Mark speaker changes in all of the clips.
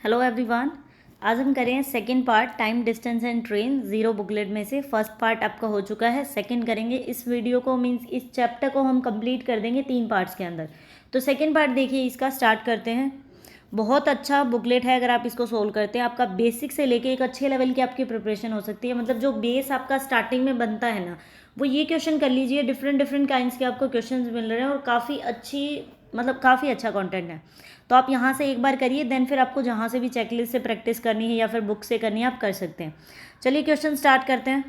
Speaker 1: Hello everyone. आज हम करें second part time distance and train zero booklet में से। फर्स्ट पार्ट आपका हो चुका है, सेकंड करेंगे। इस वीडियो को मीन्स इस चैप्टर को हम कंप्लीट कर देंगे 3 पार्ट्स के अंदर। तो सेकंड पार्ट देखिए, इसका स्टार्ट करते हैं। बहुत अच्छा बुकलेट है, अगर आप इसको सोल्व करते हैं आपका बेसिक से लेके एक अच्छे लेवल की आपकी प्रिपरेशन हो सकती है। मतलब जो बेस आपका स्टार्टिंग में बनता है ना, वो ये क्वेश्चन कर लीजिए। डिफरेंट डिफरेंट काइंड्स के आपको क्वेश्चन मिल रहे हैं और काफ़ी अच्छी मतलब काफ़ी अच्छा कंटेंट है। तो आप यहाँ से एक बार करिए, देन फिर आपको जहाँ से भी चेकलिस्ट से प्रैक्टिस करनी है या फिर बुक से करनी है आप कर सकते हैं। चलिए क्वेश्चन स्टार्ट करते हैं।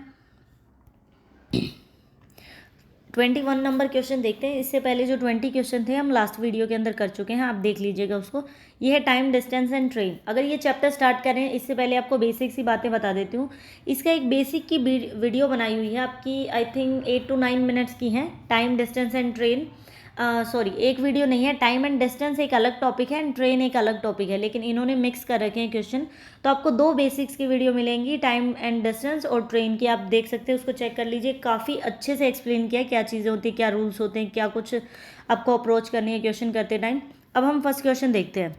Speaker 1: 21 नंबर क्वेश्चन देखते हैं। इससे पहले जो 20 क्वेश्चन थे हम लास्ट वीडियो के अंदर कर चुके हैं, आप देख लीजिएगा उसको। ये है टाइम डिस्टेंस एंड ट्रेन। अगर ये चैप्टर स्टार्ट करें इससे पहले आपको बेसिक सी बातें बता देती हूँ। इसका एक बेसिक की वीडियो बनाई हुई है आपकी, आई थिंक 8 to 9 मिनट्स की है। Time distance and train, sorry एक वीडियो नहीं है। टाइम एंड डिस्टेंस एक अलग टॉपिक है एंड ट्रेन एक अलग टॉपिक है, लेकिन इन्होंने मिक्स कर रखे हैं क्वेश्चन। तो आपको 2 बेसिक्स की वीडियो मिलेंगी, टाइम एंड डिस्टेंस और ट्रेन की। आप देख सकते हैं, उसको चेक कर लीजिए। काफ़ी अच्छे से एक्सप्लेन किया है क्या चीज़ें होती हैं, क्या रूल्स होते हैं, क्या कुछ आपको अप्रोच करनी है क्वेश्चन करते टाइम। अब हम फर्स्ट क्वेश्चन देखते हैं।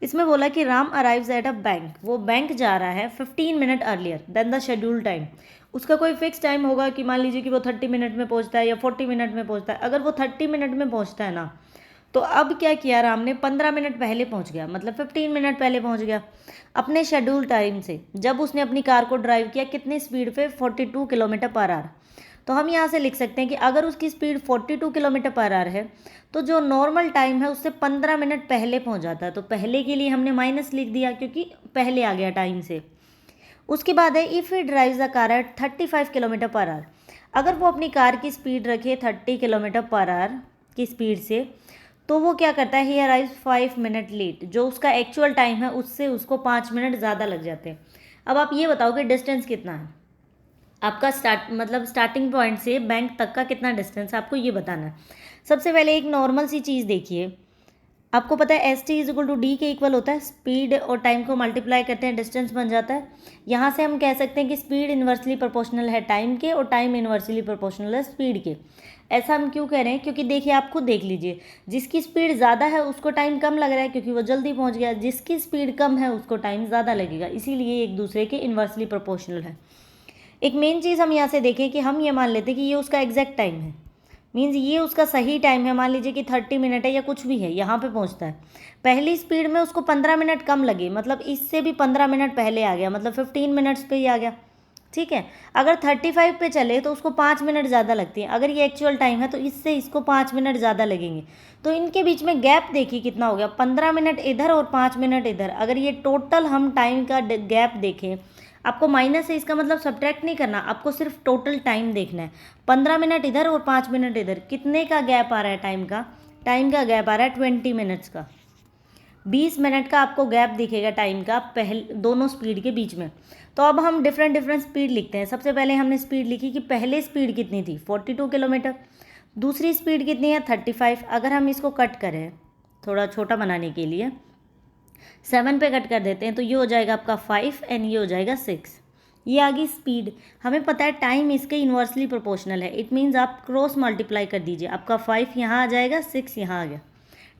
Speaker 1: इसमें बोला कि Ram arrives at a bank. वो बैंक जा रहा है 15 minute earlier than the schedule time. उसका कोई फिक्स टाइम होगा कि मान लीजिए कि वो 30 मिनट में पहुंचता है या 40 मिनट में पहुंचता है। अगर वो 30 मिनट में पहुंचता है ना, तो अब क्या किया राम ने, 15 मिनट पहले पहुंच गया, मतलब 15 मिनट पहले पहुंच गया अपने शेड्यूल टाइम से। जब उसने अपनी कार को ड्राइव किया कितनी स्पीड पे, 42 किलोमीटर पर आवर। तो हम यहाँ से लिख सकते हैं कि अगर उसकी स्पीड 42 किलोमीटर पर आवर है तो जो नॉर्मल टाइम है उससे 15 मिनट पहले पहुँच जाता है। तो पहले के लिए हमने माइनस लिख दिया क्योंकि पहले आ गया टाइम से। उसके बाद है if he drives a car eight 35 kilometre per our. अगर वो अपनी कार की स्पीड रखे 30 किलोमीटर पर आवर की स्पीड से, तो वो क्या करता है, ही अराइव 5 मिनट लेट। जो उसका एक्चुअल टाइम है उससे उसको 5 मिनट ज़्यादा लग जाते हैं। अब आप ये बताओ कि डिस्टेंस कितना है आपका, मतलब स्टार्टिंग पॉइंट से बैंक तक का कितना डिस्टेंस है, आपको ये बताना है। सबसे पहले एक नॉर्मल सी चीज़ देखिए। आपको पता है S T is equal to D के इक्वल होता है। स्पीड और टाइम को मल्टीप्लाई करते हैं, डिस्टेंस बन जाता है। यहाँ से हम कह सकते हैं कि स्पीड इन्वर्सली प्रोपोर्शनल है टाइम के और टाइम इन्वर्सली प्रोपोर्शनल है स्पीड के। ऐसा हम क्यों कह रहे हैं, क्योंकि देखिए आप खुद देख लीजिए, जिसकी स्पीड ज़्यादा है उसको टाइम कम लग रहा है क्योंकि वो जल्दी पहुँच गया। जिसकी स्पीड कम है उसको टाइम ज़्यादा लगेगा, इसीलिए एक दूसरे के इन्वर्सली प्रोपोर्शनल है। एक मेन चीज़ हम यहाँ से देखें कि हम ये मान लेते हैं कि ये उसका एग्जैक्ट टाइम है, मीन्स ये उसका सही टाइम है। मान लीजिए कि 30 मिनट है या कुछ भी है, यहाँ पे पहुँचता है। पहली स्पीड में उसको 15 मिनट कम लगे, मतलब इससे भी 15 मिनट पहले आ गया, मतलब 15 मिनट्स पे ही आ गया। ठीक है। अगर 35 पे चले तो उसको 5 मिनट ज़्यादा लगती है। अगर ये एक्चुअल टाइम है तो इससे इसको 5 मिनट ज़्यादा लगेंगे। तो इनके बीच में गैप देखिए कितना हो गया, 15 मिनट इधर और 5 मिनट इधर। अगर ये टोटल हम टाइम का गैप देखें, आपको माइनस से इसका मतलब सब्ट्रैक्ट नहीं करना, आपको सिर्फ टोटल टाइम देखना है। 15 मिनट इधर और 5 मिनट इधर, कितने का गैप आ रहा है टाइम का? टाइम का गैप आ रहा है 20 मिनट्स का। 20 मिनट का आपको गैप दिखेगा टाइम का दोनों स्पीड के बीच में। तो अब हम डिफरेंट डिफरेंट स्पीड लिखते हैं। सबसे पहले हमने स्पीड लिखी कि पहले स्पीड कितनी थी, 42 किलोमीटर। दूसरी स्पीड कितनी है, 35। अगर हम इसको कट करें थोड़ा छोटा बनाने के लिए, 7 पे कट कर देते हैं तो ये हो जाएगा आपका 5 एंड ये हो जाएगा 6। ये आ गई स्पीड। हमें पता है टाइम इसके इन्वर्सली प्रोपोर्शनल है, इट मीन्स आप क्रॉस मल्टीप्लाई कर दीजिए। आपका 5 यहाँ आ जाएगा, 6 यहाँ आ गया।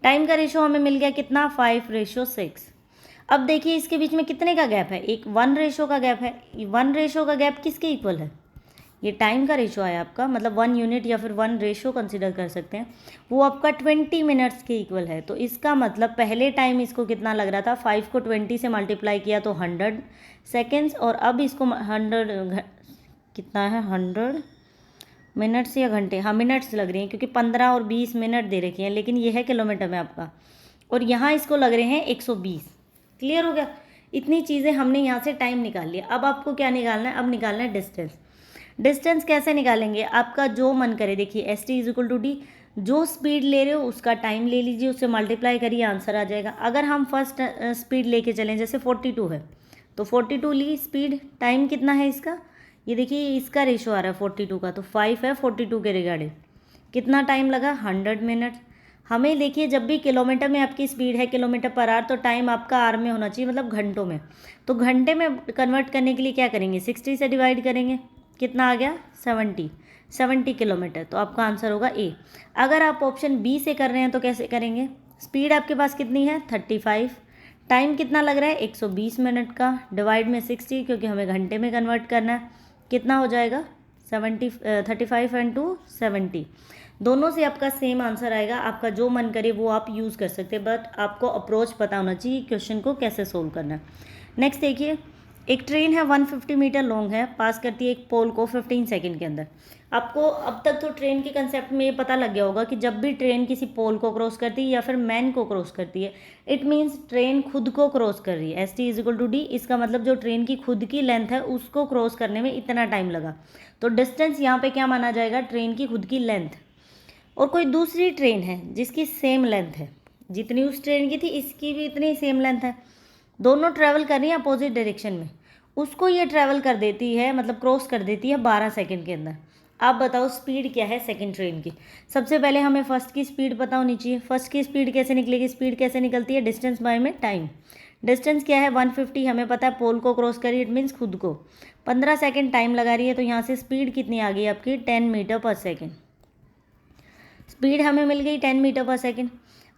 Speaker 1: टाइम का रेशो हमें मिल गया कितना, 5:6। अब देखिए इसके बीच में कितने का गैप है, एक 1 रेशो का गैप है। 1 रेशो का गैप किसके इक्वल है, ये टाइम का रेशो आया आपका, मतलब 1 यूनिट या फिर 1 रेशो कंसिडर कर सकते हैं। वो आपका 20 मिनट्स के इक्वल है। तो इसका मतलब पहले टाइम इसको कितना लग रहा था, 5 को 20 से मल्टीप्लाई किया तो 100 सेकेंड्स, और अब इसको 100 कितना है, 100 मिनट्स या घंटे, हाँ मिनट्स लग रही हैं क्योंकि 15 और 20 मिनट दे रखी हैं, लेकिन ये है किलोमीटर में आपका, और यहाँ इसको लग रहे हैं 120। क्लियर हो गया? इतनी चीज़ें हमने यहाँ से टाइम निकाल लिया। अब आपको क्या निकालना है, अब निकालना है डिस्टेंस। डिस्टेंस कैसे निकालेंगे, आपका जो मन करे। देखिए S T is equal to D, जो स्पीड ले रहे हो उसका टाइम ले लीजिए, उससे मल्टीप्लाई करिए, आंसर आ जाएगा। अगर हम फर्स्ट स्पीड लेके चलें, जैसे 42 है तो 42 ली स्पीड, टाइम कितना है इसका, ये देखिए इसका रेशो आ रहा है 42 का, तो 5 है 42 के रिगार्डिंग। कितना टाइम लगा, 100 मिनट। हमें देखिए जब भी किलोमीटर में आपकी स्पीड है किलोमीटर पर आवर, तो टाइम आपका आर में होना चाहिए, मतलब घंटों में। तो घंटे में कन्वर्ट करने के लिए क्या करेंगे, 60 से डिवाइड करेंगे, कितना आ गया, 70 किलोमीटर। तो आपका आंसर होगा ए। अगर आप ऑप्शन बी से कर रहे हैं तो कैसे करेंगे, स्पीड आपके पास कितनी है, 35, टाइम कितना लग रहा है 120 मिनट का, डिवाइड में 60 क्योंकि हमें घंटे में कन्वर्ट करना है, कितना हो जाएगा 35 एंड 2 70। दोनों से आपका सेम आंसर आएगा, आपका जो मन करे वो आप यूज़ कर सकते हैं, बट आपको अप्रोच पता होना चाहिए क्वेश्चन को कैसे सोल्व करना है। नेक्स्ट देखिए, एक ट्रेन है 150 मीटर लॉन्ग है, पास करती है एक पोल को 15 सेकंड के अंदर। आपको अब तक तो ट्रेन के कंसेप्ट में ये पता लग गया होगा कि जब भी ट्रेन किसी पोल को क्रॉस करती है या फिर मैन को क्रॉस करती है, इट मीन्स ट्रेन खुद को क्रॉस कर रही है। ST = D, इसका मतलब जो ट्रेन की खुद की लेंथ है उसको क्रॉस करने में इतना टाइम लगा, तो डिस्टेंस यहाँ पे क्या माना जाएगा, ट्रेन की खुद की लेंथ। और कोई दूसरी ट्रेन है जिसकी सेम लेंथ है, जितनी उस ट्रेन की थी इसकी भी इतनी सेम लेंथ है, दोनों ट्रैवल कर रही हैं अपोजिट डायरेक्शन में, उसको ये ट्रैवल कर देती है, मतलब क्रॉस कर देती है 12 सेकंड के अंदर। आप बताओ स्पीड क्या है सेकंड ट्रेन की। सबसे पहले हमें फर्स्ट की स्पीड पता होनी चाहिए। फर्स्ट की स्पीड कैसे निकलेगी, स्पीड कैसे निकलती है, डिस्टेंस बाय में टाइम। डिस्टेंस क्या है 150, हमें पता है पोल को क्रॉस करी, इट मीन्स खुद को 15 सेकेंड टाइम लगा रही है, तो यहाँ से स्पीड कितनी आ गई आपकी 10 मीटर पर सेकेंड। स्पीड हमें मिल गई 10 मीटर पर सेकेंड।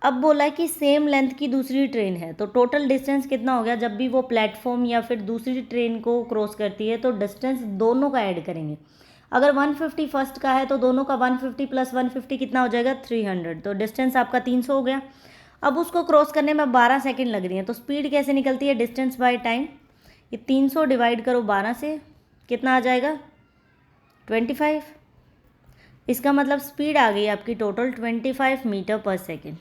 Speaker 1: अब बोला कि सेम लेंथ की दूसरी ट्रेन है, तो टोटल डिस्टेंस कितना हो गया, जब भी वो प्लेटफॉर्म या फिर दूसरी ट्रेन को क्रॉस करती है तो डिस्टेंस दोनों का ऐड करेंगे। अगर 150 फर्स्ट का है तो दोनों का 150 + 150 कितना हो जाएगा 300, तो डिस्टेंस आपका 300 हो गया। अब उसको क्रॉस करने में 12 सेकेंड लग रही है, तो स्पीड कैसे निकलती है, डिस्टेंस बाय टाइम। ये 300 डिवाइड करो 12 से, कितना आ जाएगा 25। इसका मतलब स्पीड आ गई आपकी टोटल 25 मीटर पर सेकेंड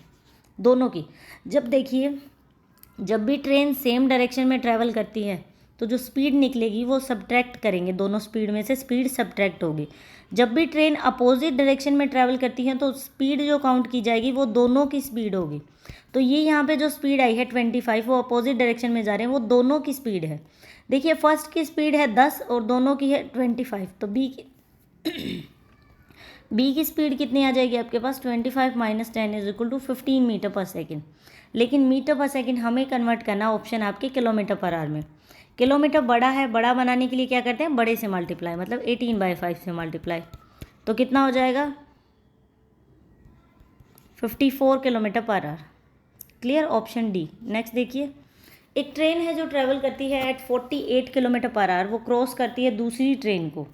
Speaker 1: दोनों की। जब देखिए, जब भी ट्रेन सेम डायरेक्शन में ट्रैवल करती है तो जो स्पीड निकलेगी वो सब्ट्रैक्ट करेंगे, दोनों स्पीड में से स्पीड सब्ट्रैक्ट होगी। जब भी ट्रेन अपोजिट डायरेक्शन में ट्रैवल करती है तो स्पीड जो काउंट की जाएगी वो दोनों की स्पीड होगी। तो ये यहाँ पे जो स्पीड आई है 25, वो अपोजिट डायरेक्शन में जा रहे हैं, वो दोनों की स्पीड है। देखिए फर्स्ट की स्पीड है 10 और दोनों की है 25, तो बी की स्पीड कितनी आ जाएगी आपके पास 25 - 10 = 15 मीटर पर सेकेंड। लेकिन मीटर पर सेकेंड हमें कन्वर्ट करना ऑप्शन आपके किलोमीटर पर आवर में। किलोमीटर बड़ा है, बड़ा बनाने के लिए क्या करते हैं, बड़े से मल्टीप्लाई, मतलब 18/5 से मल्टीप्लाई, तो कितना हो जाएगा 54 kilometre per our. Clear, option D. Next देखिए, एक ट्रेन है जो ट्रैवल करती है एट 48 किलोमीटर पर आवर, वो क्रॉस करती है दूसरी ट्रेन को।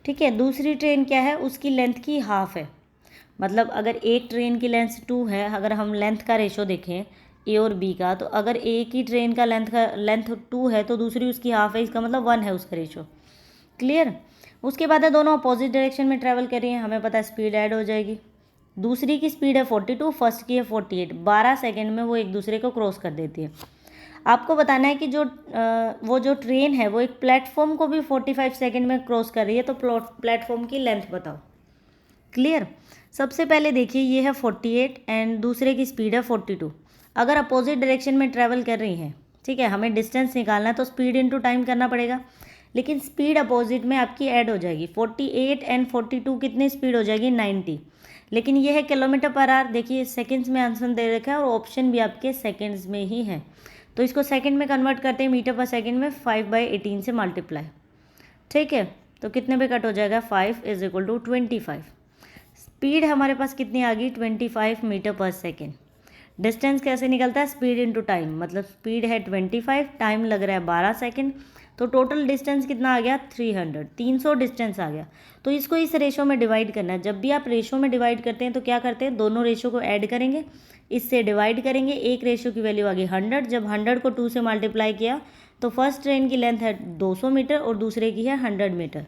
Speaker 1: ठीक है, दूसरी ट्रेन क्या है, उसकी लेंथ की हाफ है। मतलब अगर एक ट्रेन की लेंथ 2 है, अगर हम लेंथ का रेशो देखें ए और बी का, तो अगर एक ही ट्रेन का लेंथ 2 है तो दूसरी उसकी हाफ है, इसका मतलब 1 है उसका रेशो। क्लियर। उसके बाद है दोनों अपोजिट डायरेक्शन में ट्रैवल कर रही हैं, हमें पता है स्पीड ऐड हो जाएगी। दूसरी की स्पीड है 42, फर्स्ट की है 48, 12 सेकेंड में वो एक दूसरे को क्रॉस कर देती है। आपको बताना है कि वो जो ट्रेन है वो एक प्लेटफॉर्म को भी 45 सेकेंड में क्रॉस कर रही है, तो प्लेटफॉर्म की लेंथ बताओ। क्लियर। सबसे पहले देखिए, ये है 48 एंड दूसरे की स्पीड है 42। अगर अपोजिट डायरेक्शन में ट्रैवल कर रही हैं, ठीक है, हमें डिस्टेंस निकालना है तो स्पीड इनटू टाइम करना पड़ेगा, लेकिन स्पीड अपोजिट में आपकी ऐड हो जाएगी। 48 एंड 42 कितनी स्पीड हो जाएगी 90, लेकिन ये है किलोमीटर पर आवर। देखिए सेकेंड्स में आंसर दे रखा है और ऑप्शन भी आपके सेकेंड्स में ही है, तो इसको सेकेंड में कन्वर्ट करते हैं, मीटर पर सेकेंड में 5/18 से मल्टीप्लाई। ठीक है, तो कितने पे कट हो जाएगा 5 = 25। स्पीड हमारे पास कितनी आ गई 25 मीटर पर सेकेंड। डिस्टेंस कैसे निकलता है, स्पीड इनटू टाइम, मतलब स्पीड है 25, टाइम लग रहा है 12 सेकेंड, तो टोटल डिस्टेंस कितना आ गया 300 डिस्टेंस आ गया। तो इसको इस रेशो में डिवाइड करना है। जब भी आप रेशो में डिवाइड करते हैं तो क्या करते हैं, दोनों रेशो को ऐड करेंगे, इससे डिवाइड करेंगे, एक रेशो की वैल्यू आ गई 100। जब 100 को 2 से मल्टीप्लाई किया तो फर्स्ट ट्रेन की लेंथ है 200 मीटर और दूसरे की है 100 मीटर।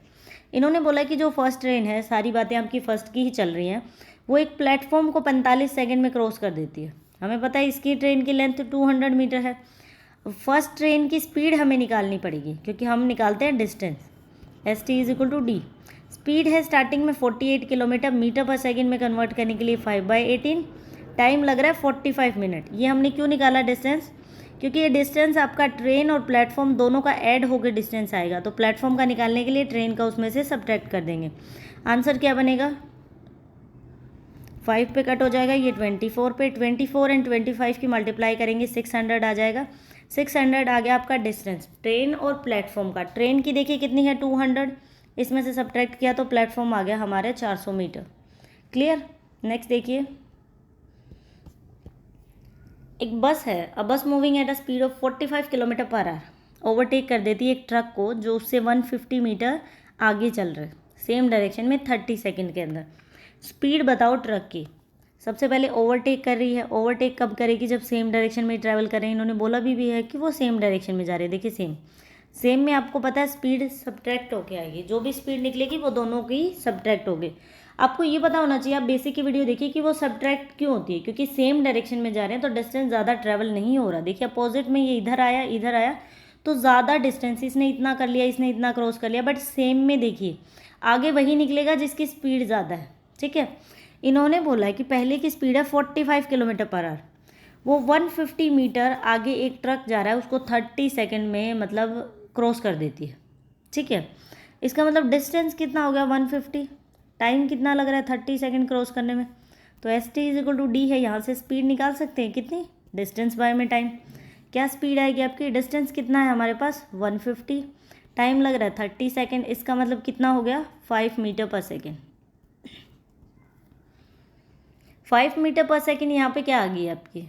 Speaker 1: इन्होंने बोला कि जो फर्स्ट ट्रेन है, सारी बातें आपकी फर्स्ट की ही चल रही हैं, वो एक प्लेटफॉर्म को 45 सेकेंड में क्रॉस कर देती है। हमें पता है इसकी ट्रेन की लेंथ 200 मीटर है। फर्स्ट ट्रेन की स्पीड हमें निकालनी पड़ेगी क्योंकि हम निकालते हैं डिस्टेंस। ST = D। स्पीड है स्टार्टिंग में 48 किलोमीटर, मीटर पर सेकेंड में कन्वर्ट करने के लिए 5/18, टाइम लग रहा है 45 मिनट। ये हमने क्यों निकाला डिस्टेंस, क्योंकि ये डिस्टेंस आपका ट्रेन और प्लेटफॉर्म दोनों का ऐड होकर डिस्टेंस आएगा, तो प्लेटफॉर्म का निकालने के लिए ट्रेन का उसमें से सब्ट्रैक्ट कर देंगे। आंसर क्या बनेगा 5 पे कट हो जाएगा, ये 24 पे, 24 एंड 25 की मल्टीप्लाई करेंगे 600 आ जाएगा। 600 आ गया आपका डिस्टेंस ट्रेन और प्लेटफॉर्म का। ट्रेन की देखिए कितनी है 200, इसमें से सब्ट्रैक्ट किया तो प्लेटफॉर्म आ गया हमारे 400 मीटर। क्लियर। नेक्स्ट देखिए, एक बस है, अ बस moving at a speed of 45 kilometre per our overtake कर देती है एक ट्रक को जो उससे 150 मीटर आगे चल रहा है सेम डायरेक्शन में 30 सेकंड के अंदर। स्पीड बताओ ट्रक की। सबसे पहले ओवरटेक कर रही है। ओवरटेक कब करेगी? जब सेम डायरेक्शन में ट्रैवल कर रहे हैं। इन्होंने बोला भी है कि वो सेम डायरेक्शन में जा रहे हैं। देखिए सेम सेम में आपको पता है स्पीड सब्ट्रैक्ट होके आएगी, जो भी स्पीड निकलेगी वो दोनों की सब्ट्रैक्ट होगी। आपको ये पता होना चाहिए, आप बेसिक की वीडियो देखिए कि वो सब्ट्रैक्ट क्यों होती है, क्योंकि सेम डायरेक्शन में जा रहे हैं तो डिस्टेंस ज़्यादा ट्रैवल नहीं हो रहा। देखिए अपोजिट में ये इधर आया तो ज़्यादा डिस्टेंस इसने इतना कर लिया, इसने इतना क्रॉस कर लिया, बट सेम में देखिए आगे वही निकलेगा जिसकी स्पीड ज़्यादा है। ठीक है, इन्होंने बोला है कि पहले की स्पीड है 45 किलोमीटर पर आवर, वो 150 मीटर आगे एक ट्रक जा रहा है, उसको 30 सेकंड में मतलब क्रॉस कर देती है। ठीक है, इसका मतलब डिस्टेंस कितना हो गया 150, टाइम कितना लग रहा है 30 सेकंड क्रॉस करने में। तो S T is equal to D है, यहाँ से स्पीड निकाल सकते हैं कितनी, डिस्टेंस बाय में टाइम। क्या स्पीड आएगी आपकी, डिस्टेंस कितना है हमारे पास 150, टाइम लग रहा है 30 सेकंड, इसका मतलब कितना हो गया 5 मीटर पर सेकेंड। 5 मीटर पर सेकेंड यहाँ पे क्या आ गई आपकी,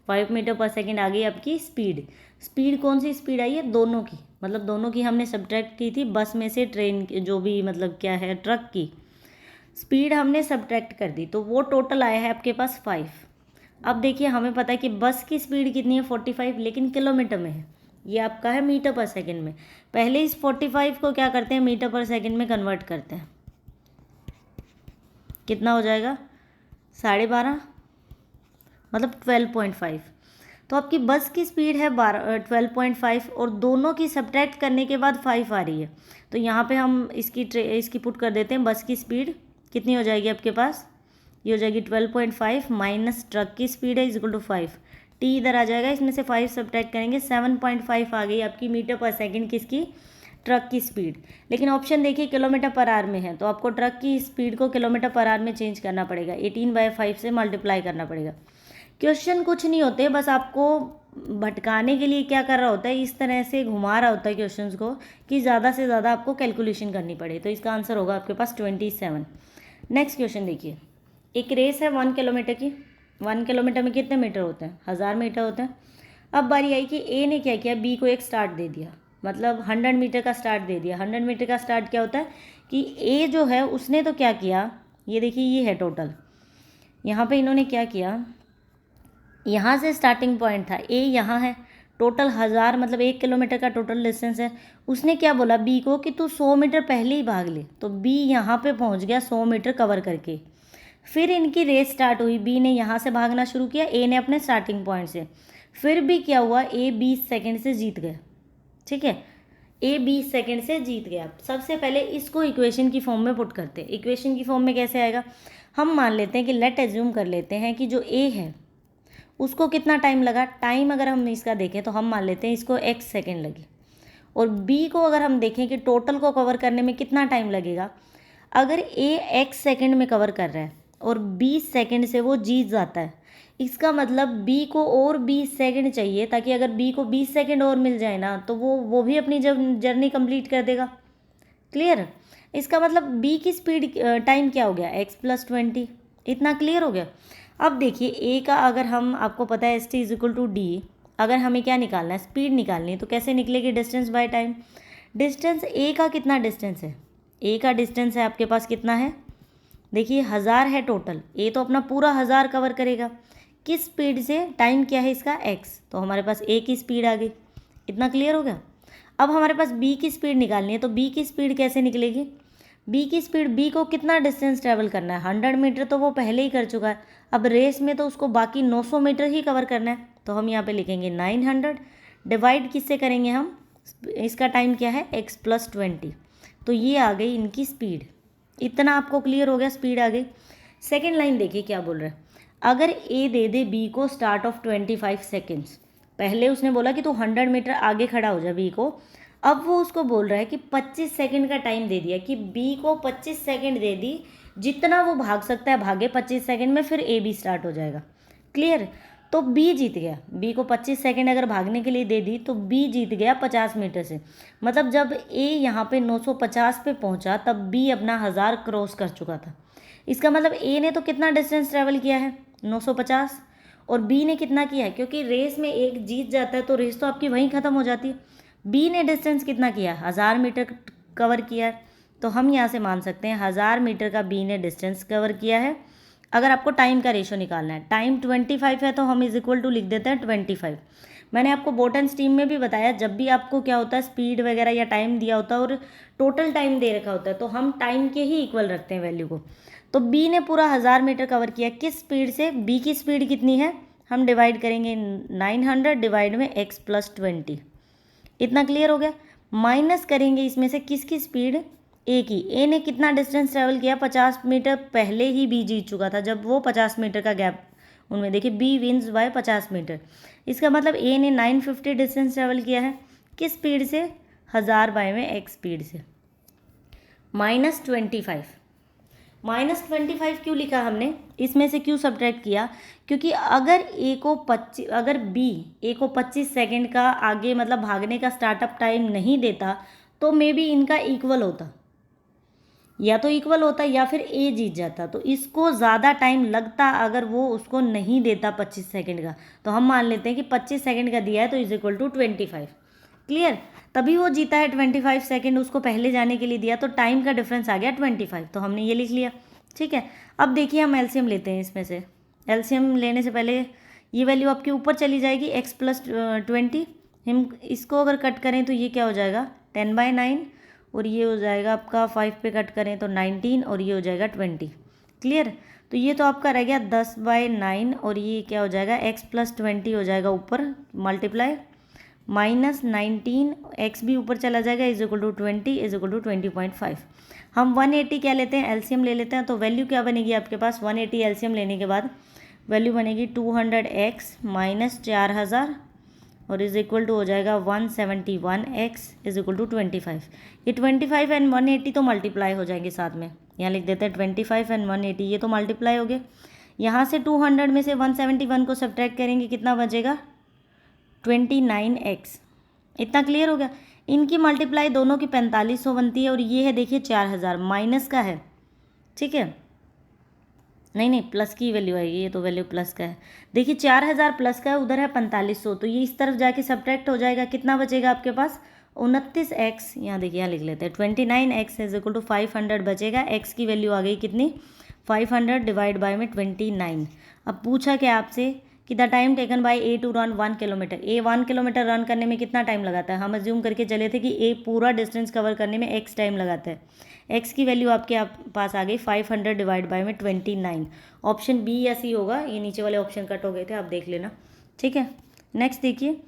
Speaker 1: 5 मीटर पर सेकेंड आ गई आपकी स्पीड। स्पीड कौन सी स्पीड आई है, दोनों की, मतलब दोनों की हमने सब्ट्रैक्ट की थी, बस में से ट्रेन जो भी मतलब क्या है ट्रक की स्पीड हमने सब्ट्रैक्ट कर दी, तो वो टोटल आया है आपके पास 5। अब देखिए हमें पता है कि बस की स्पीड कितनी है 45, लेकिन किलोमीटर में है, ये आपका है मीटर पर सेकेंड में। पहले इस 45 को क्या करते हैं मीटर पर सेकेंड में कन्वर्ट करते हैं, कितना हो जाएगा 12.5 मतलब 12.5। तो आपकी बस की स्पीड है 12.5 और दोनों की सब्ट्रैक्ट करने के बाद 5 आ रही है, तो यहाँ पे हम इसकी पुट कर देते हैं। बस की स्पीड कितनी हो जाएगी आपके पास, ये हो जाएगी 12.5 माइनस ट्रक की स्पीड है इक्वल टू 5, टी इधर आ जाएगा, इसमें से 5 सब्ट्रैक्ट करेंगे 7.5 आ गई आपकी मीटर पर सेकेंड किसकी, ट्रक की स्पीड। लेकिन ऑप्शन देखिए किलोमीटर पर आवर में है, तो आपको ट्रक की स्पीड को किलोमीटर पर आवर में चेंज करना पड़ेगा, 18/5 से मल्टीप्लाई करना पड़ेगा। क्वेश्चन कुछ नहीं होते, बस आपको भटकाने के लिए क्या कर रहा होता है, इस तरह से घुमा रहा होता है क्वेश्चंस को कि ज़्यादा से ज़्यादा आपको कैलकुलेशन करनी पड़े। तो इसका आंसर होगा आपके पास 27। नेक्स्ट क्वेश्चन देखिए, एक रेस है 1 किलोमीटर की। 1 किलोमीटर में कितने मीटर होते हैं, 1000 मीटर होते हैं। अब बारी आई कि ए ने क्या किया, बी को एक स्टार्ट दे दिया, मतलब 100 मीटर का स्टार्ट दे दिया। 100 मीटर का स्टार्ट क्या होता है कि ए जो है उसने तो क्या किया, ये देखिए ये है टोटल, यहाँ पे इन्होंने क्या किया, यहाँ से स्टार्टिंग पॉइंट था, ए यहाँ है, टोटल 1000 मतलब 1 किलोमीटर का टोटल डिस्टेंस है। उसने क्या बोला बी को कि तू 100 मीटर पहले ही भाग ले, तो बी यहाँ पे पहुँच गया 100 मीटर कवर करके। फिर इनकी रेस स्टार्ट हुई, बी ने यहाँ से भागना शुरू किया, ए ने अपने स्टार्टिंग पॉइंट से। फिर भी क्या हुआ, ए 20 सेकेंड से जीत गया। ठीक है, ए 20 सेकेंड से जीत गया। सबसे पहले इसको इक्वेशन की फॉर्म में पुट करते हैं। इक्वेशन की फॉर्म में कैसे आएगा, हम मान लेते हैं कि लेट एज्यूम कर लेते हैं कि जो ए है उसको कितना टाइम लगा, टाइम अगर हम इसका देखें तो हम मान लेते हैं इसको x सेकेंड लगे, और b को अगर हम देखें कि टोटल को कवर करने में कितना टाइम लगेगा, अगर a x सेकेंड में कवर कर रहा है और 20 सेकेंड से वो जीत जाता है, इसका मतलब b को और 20 सेकेंड चाहिए, ताकि अगर b को 20 सेकेंड और मिल जाए ना तो वो भी अपनी जर्नी कंप्लीट कर देगा। क्लियर, इसका मतलब b की स्पीड टाइम क्या हो गया x + 20, इतना क्लियर हो गया। अब देखिए ए का अगर हम, आपको पता है S T is equal to D, अगर हमें क्या निकालना है, स्पीड निकालनी है, तो कैसे निकलेगी, डिस्टेंस बाय टाइम। डिस्टेंस ए का कितना डिस्टेंस है, ए का डिस्टेंस है आपके पास कितना है, देखिए 1000 है टोटल, ए तो अपना पूरा 1000 कवर करेगा, किस स्पीड से, टाइम क्या है इसका x, तो हमारे पास ए की स्पीड आ गई। इतना क्लियर हो गया। अब हमारे पास बी की स्पीड निकालनी है, तो बी की स्पीड कैसे निकलेगी, बी की स्पीड, बी को कितना डिस्टेंस ट्रैवल करना है, 100 मीटर तो वो पहले ही कर चुका है, अब रेस में तो उसको बाकी 900 मीटर ही कवर करना है, तो हम यहाँ पे लिखेंगे 900 डिवाइड किससे करेंगे हम, इसका टाइम क्या है x + 20, तो ये आ गई इनकी स्पीड। इतना आपको क्लियर हो गया, स्पीड आ गई। सेकेंड लाइन देखिए क्या बोल रहा है, अगर ए दे दे बी को स्टार्ट ऑफ 25 सेकेंड्स, पहले उसने बोला कि तू 100 मीटर आगे खड़ा हो जा बी को, अब वो उसको बोल रहा है कि 25 सेकंड का टाइम दे दिया, कि बी को 25 सेकंड दे दी, जितना वो भाग सकता है भागे 25 सेकंड में, फिर ए बी स्टार्ट हो जाएगा। क्लियर, तो बी जीत गया, बी को 25 सेकंड अगर भागने के लिए दे दी तो बी जीत गया 50 मीटर से। मतलब जब ए यहाँ पे 950 पे पहुँचा तब बी अपना 1000 क्रॉस कर चुका था। इसका मतलब ए ने तो कितना डिस्टेंस ट्रैवल किया है 950, और बी ने कितना किया है, क्योंकि रेस में एक जीत जाता है तो रेस तो आपकी वहीं ख़त्म हो जाती है। बी ने डिस्टेंस कितना किया है, 1000 मीटर कवर किया है, तो हम यहाँ से मान सकते हैं 1000 मीटर का बी ने डिस्टेंस कवर किया है। अगर आपको टाइम का रेशो निकालना है, टाइम 25 है तो हम इज इक्वल टू लिख देते हैं 25। मैंने आपको बोट एंड स्टीम में भी बताया, जब भी आपको क्या होता है स्पीड वगैरह या टाइम दिया होता है और टोटल टाइम दे रखा होता है तो हम टाइम के ही इक्वल रखते हैं वैल्यू को। तो बी ने पूरा 1000 मीटर कवर किया, किस स्पीड से, बी की स्पीड कितनी है, हम डिवाइड करेंगे 900 डिवाइड में x प्लस 20। इतना क्लियर हो गया। माइनस करेंगे इसमें से किसकी स्पीड, ए की। ए ने कितना डिस्टेंस ट्रेवल किया, 50 मीटर पहले ही बी जीत चुका था जब वो 50 मीटर का गैप उनमें, देखिए बी विन्स बाय 50 मीटर। इसका मतलब ए ने 950 डिस्टेंस ट्रेवल किया है, किस स्पीड से, 1000 बाय में x स्पीड से। -25, -25 क्यों लिखा हमने, इसमें से क्यों सब्ट्रैक्ट किया, क्योंकि अगर बी ए को 25 सेकेंड का आगे मतलब भागने का स्टार्टअप टाइम नहीं देता तो मे बी इनका इक्वल होता, या तो इक्वल होता या फिर ए जीत जाता। तो इसको ज़्यादा टाइम लगता अगर वो उसको नहीं देता 25 सेकेंड का, तो हम मान लेते हैं कि 25 सेकेंड का दिया है तो इज इक्वल टू 25। क्लियर, तभी वो जीता है, 25 सेकेंड उसको पहले जाने के लिए दिया तो टाइम का डिफरेंस आ गया 25, तो हमने ये लिख लिया। ठीक है, अब देखिए हम एलसीएम लेते हैं इसमें से। एलसीएम लेने से पहले ये वैल्यू आपके ऊपर चली जाएगी x प्लस 20, हम इसको अगर कट करें तो ये क्या हो जाएगा 10/9, और ये हो जाएगा आपका 5 पे कट करें तो 19, और ये हो जाएगा 20। क्लियर, तो ये तो आपका रह गया 10/9, और ये क्या हो जाएगा x प्लस 20 हो जाएगा ऊपर मल्टीप्लाई, -19 x भी ऊपर चला जाएगा is equal to 20 is equal to 20.5। हम 180 क्या लेते हैं, एलसीएम ले लेते हैं, तो वैल्यू क्या बनेगी आपके पास, 180 एलसीएम लेने के बाद वैल्यू बनेगी 200x माइनस 4000 और इज इक्वल टू हो जाएगा 171x इज इक्वल टू 25। ये 25 एंड 180 तो मल्टीप्लाई हो जाएंगे साथ में, यहाँ लिख देते हैं 25 एंड 180, ये तो मल्टीप्लाई हो गए। यहाँ से 200 में से 171 को सब्ट्रैक्ट करेंगे, कितना बचेगा 29x। इतना क्लियर हो गया। इनकी मल्टीप्लाई दोनों की 4500 बनती है, और ये है देखिए 4000 माइनस का है, ठीक है, नहीं प्लस की वैल्यू आएगी, ये तो वैल्यू प्लस का है। देखिए 4000 प्लस का है, उधर है 4500, तो ये इस तरफ जाके सब्ट्रैक्ट हो जाएगा, कितना बचेगा आपके पास 29x। यहाँ देखिए, यहाँ लिख लेते हैं 29x इज इक्वल टू 500 बचेगा, x की वैल्यू आ गई कितनी 500 डिवाइड बाय में 29। अब पूछा क्या आपसे कि the time taken by A to run 1 kilometre, A 1 kilometre run करने में कितना टाइम लगाता है, हम अज्यूम करके चले थे कि ए पूरा डिस्टेंस कवर करने में x टाइम लगाता है। x की वैल्यू आपके पास आ गई 500 डिवाइड बाय में 29। ऑप्शन बी या सी होगा, ये नीचे वाले ऑप्शन कट हो गए थे, आप देख लेना। ठीक है, नेक्स्ट देखिए,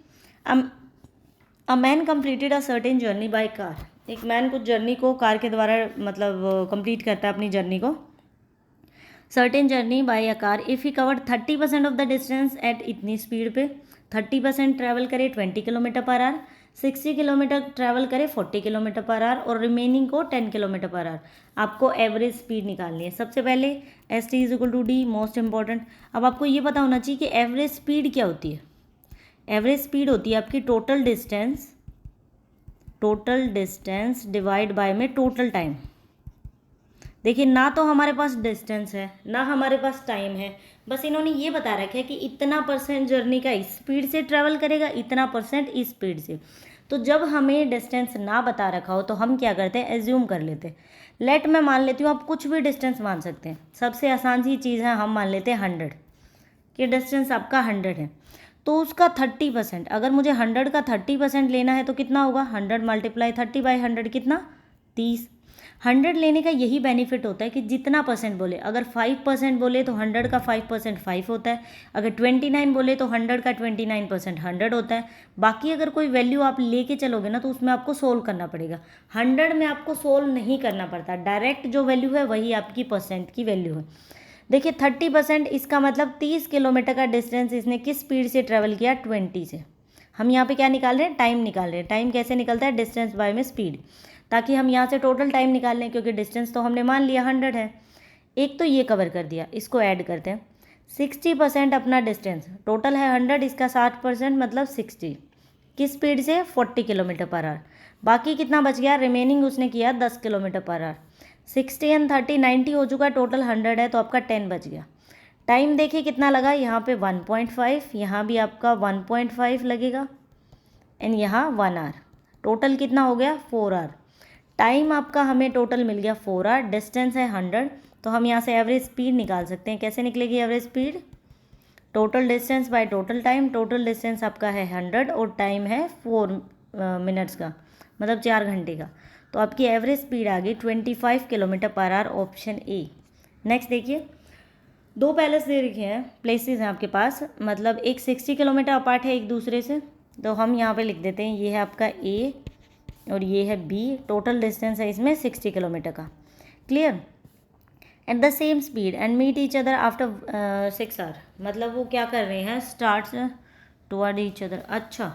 Speaker 1: a man completed a certain journey by car. एक मैन कुछ जर्नी को कार के द्वारा मतलब कंप्लीट करता है अपनी जर्नी को, certain journey by a car if he covered 30% of the distance at इतनी स्पीड पे, 30% ट्रैवल करे 20 kilometre per our, 60 kilometre travel करे 40 किलोमीटर पर आवर, और रिमेनिंग को 10 किलोमीटर पर आवर। आपको एवरेज स्पीड निकालनी है। सबसे पहले S T is equal to D, most important. अब आपको ये पता होना चाहिए कि एवरेज स्पीड क्या होती है। एवरेज स्पीड होती है आपकी टोटल डिस्टेंस डिवाइड बाय में टोटल टाइम। देखिए, ना तो हमारे पास डिस्टेंस है ना हमारे पास टाइम है, बस इन्होंने ये बता रखा है कि इतना % जर्नी का इस स्पीड से ट्रैवल करेगा, इतना % इस स्पीड से। तो जब हमें डिस्टेंस ना बता रखा हो तो हम क्या करते हैं, एज्यूम कर लेते हैं। लेट मैं मान लेती हूँ, आप कुछ भी डिस्टेंस मान सकते हैं। सबसे आसान सी चीज़ है, हम मान लेते हैं 100 कि डिस्टेंस आपका 100 है, तो उसका 30%, अगर मुझे 100 का 30% लेना है तो कितना होगा, 100 मल्टीप्लाई 30 बाई 100 कितना 30। 100 लेने का यही बेनिफिट होता है कि जितना % बोले, अगर 5% बोले तो 100 का 5% 5 होता है, अगर 29 बोले तो 100 का 29% 100 होता है। बाकी अगर कोई वैल्यू आप लेके चलोगे ना तो उसमें आपको सोल्व करना पड़ेगा। 100 में आपको सोल्व नहीं करना पड़ता, डायरेक्ट जो वैल्यू है वही आपकी % की वैल्यू है। देखिए 30%, इसका मतलब 30 किलोमीटर का डिस्टेंस इसने किस स्पीड से ट्रेवल किया, 20 से। हम यहाँ पे क्या निकाल रहे हैं, टाइम निकाल रहे हैं। टाइम कैसे निकलता है, डिस्टेंस बाय में स्पीड, ताकि हम यहाँ से टोटल टाइम निकाल लें, क्योंकि डिस्टेंस तो हमने मान लिया 100 है। एक तो ये कवर कर दिया, इसको ऐड करते हैं। 60% अपना डिस्टेंस, टोटल है 100, इसका 60% मतलब 60 किस स्पीड से, 40 किलोमीटर पर आवर। बाकी कितना बच गया, रिमेनिंग उसने किया 10 किलोमीटर पर आवर। 60 एंड 30 90 हो चुका है, टोटल 100 है तो आपका 10 बच गया। टाइम देखिए कितना लगा, यहाँ पे 1.5, यहाँ भी आपका 1.5 लगेगा एंड यहाँ 1 आवर। टोटल कितना हो गया 4 आवर। टाइम आपका हमें टोटल मिल गया 4 आवर, डिस्टेंस है 100, तो हम यहाँ से एवरेज स्पीड निकाल सकते हैं। कैसे निकलेगी average speed? Total distance by total time. Total distance आपका है 100 और टाइम है 4 मिनट्स का, मतलब 4 घंटे का। तो आपकी एवरेज स्पीड आ गई 25 kilometre per hour, option A. Next देखिए, दो पैलेस दे रखे हैं, प्लेसेस हैं आपके पास, मतलब एक 60 किलोमीटर अपार्ट है एक दूसरे से, तो हम यहाँ पे लिख देते हैं ये है आपका ए और ये है बी। टोटल डिस्टेंस है इसमें 60 किलोमीटर का। Clear? At the same speed and meet each other after 6 hour, मतलब वो क्या कर रहे हैं, स्टार्ट टुवर्ड ईच अदर। अच्छा,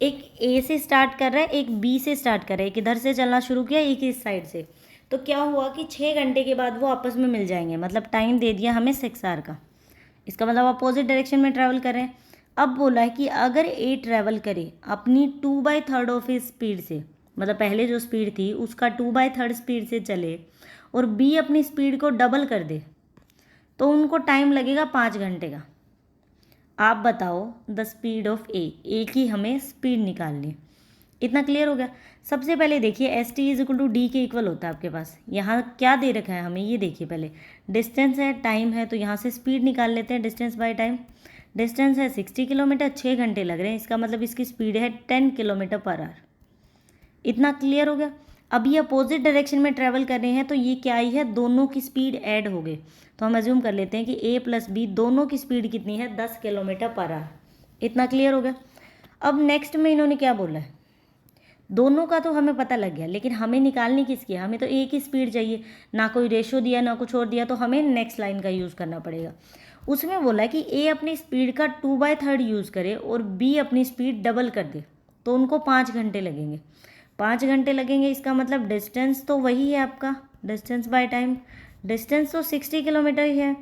Speaker 1: एक ए से स्टार्ट कर रहा है, एक बी से स्टार्ट कर रहा है, एक इधर से चलना शुरू किया, एक इस साइड से। तो क्या हुआ कि 6 घंटे के बाद वो आपस में मिल जाएंगे, मतलब टाइम दे दिया हमें 6 आवर का। इसका मतलब अपोजिट डायरेक्शन में ट्रैवल कर रहे हैं। अब बोला है कि अगर ए ट्रैवल करे अपनी 2/3 ऑफ इस स्पीड से, मतलब पहले जो स्पीड थी उसका 2/3 स्पीड से चले, और बी अपनी स्पीड को डबल कर दे, तो उनको टाइम लगेगा 5 घंटे का। आप बताओ द स्पीड ऑफ ए की हमें स्पीड निकालनी। इतना क्लियर हो गया? सबसे पहले देखिए S T is equal to D के इक्वल होता है आपके पास। यहाँ क्या दे रखा है हमें, ये देखिए पहले डिस्टेंस है, टाइम है, तो यहाँ से स्पीड निकाल लेते हैं डिस्टेंस बाय टाइम। डिस्टेंस है 60 किलोमीटर, 6 घंटे लग रहे हैं, इसका मतलब इसकी स्पीड है 10 किलोमीटर पर आवर। इतना क्लियर हो गया? अब ये अपोजिट डायरेक्शन में ट्रैवल कर रहे हैं, तो ये क्या आई है, दोनों की स्पीड ऐड हो गई। तो हम अज्यूम कर लेते हैं कि ए प्लस बी दोनों की स्पीड कितनी है, 10 किलोमीटर पर आवर। इतना क्लियर हो गया? अब नेक्स्ट में इन्होंने क्या बोला है, दोनों का तो हमें पता लग गया, लेकिन हमें निकालनी किसकी है, हमें तो एक ही स्पीड चाहिए, ना कोई रेशो दिया ना कुछ और दिया, तो हमें नेक्स्ट लाइन का यूज़ करना पड़ेगा। उसमें बोला है कि ए अपनी स्पीड का 2/3 यूज़ करे और बी अपनी स्पीड डबल कर दे, तो उनको 5 घंटे लगेंगे। 5 घंटे लगेंगे, इसका मतलब डिस्टेंस तो वही है आपका, डिस्टेंस बाय टाइम। डिस्टेंस तो 60 किलोमीटर ही है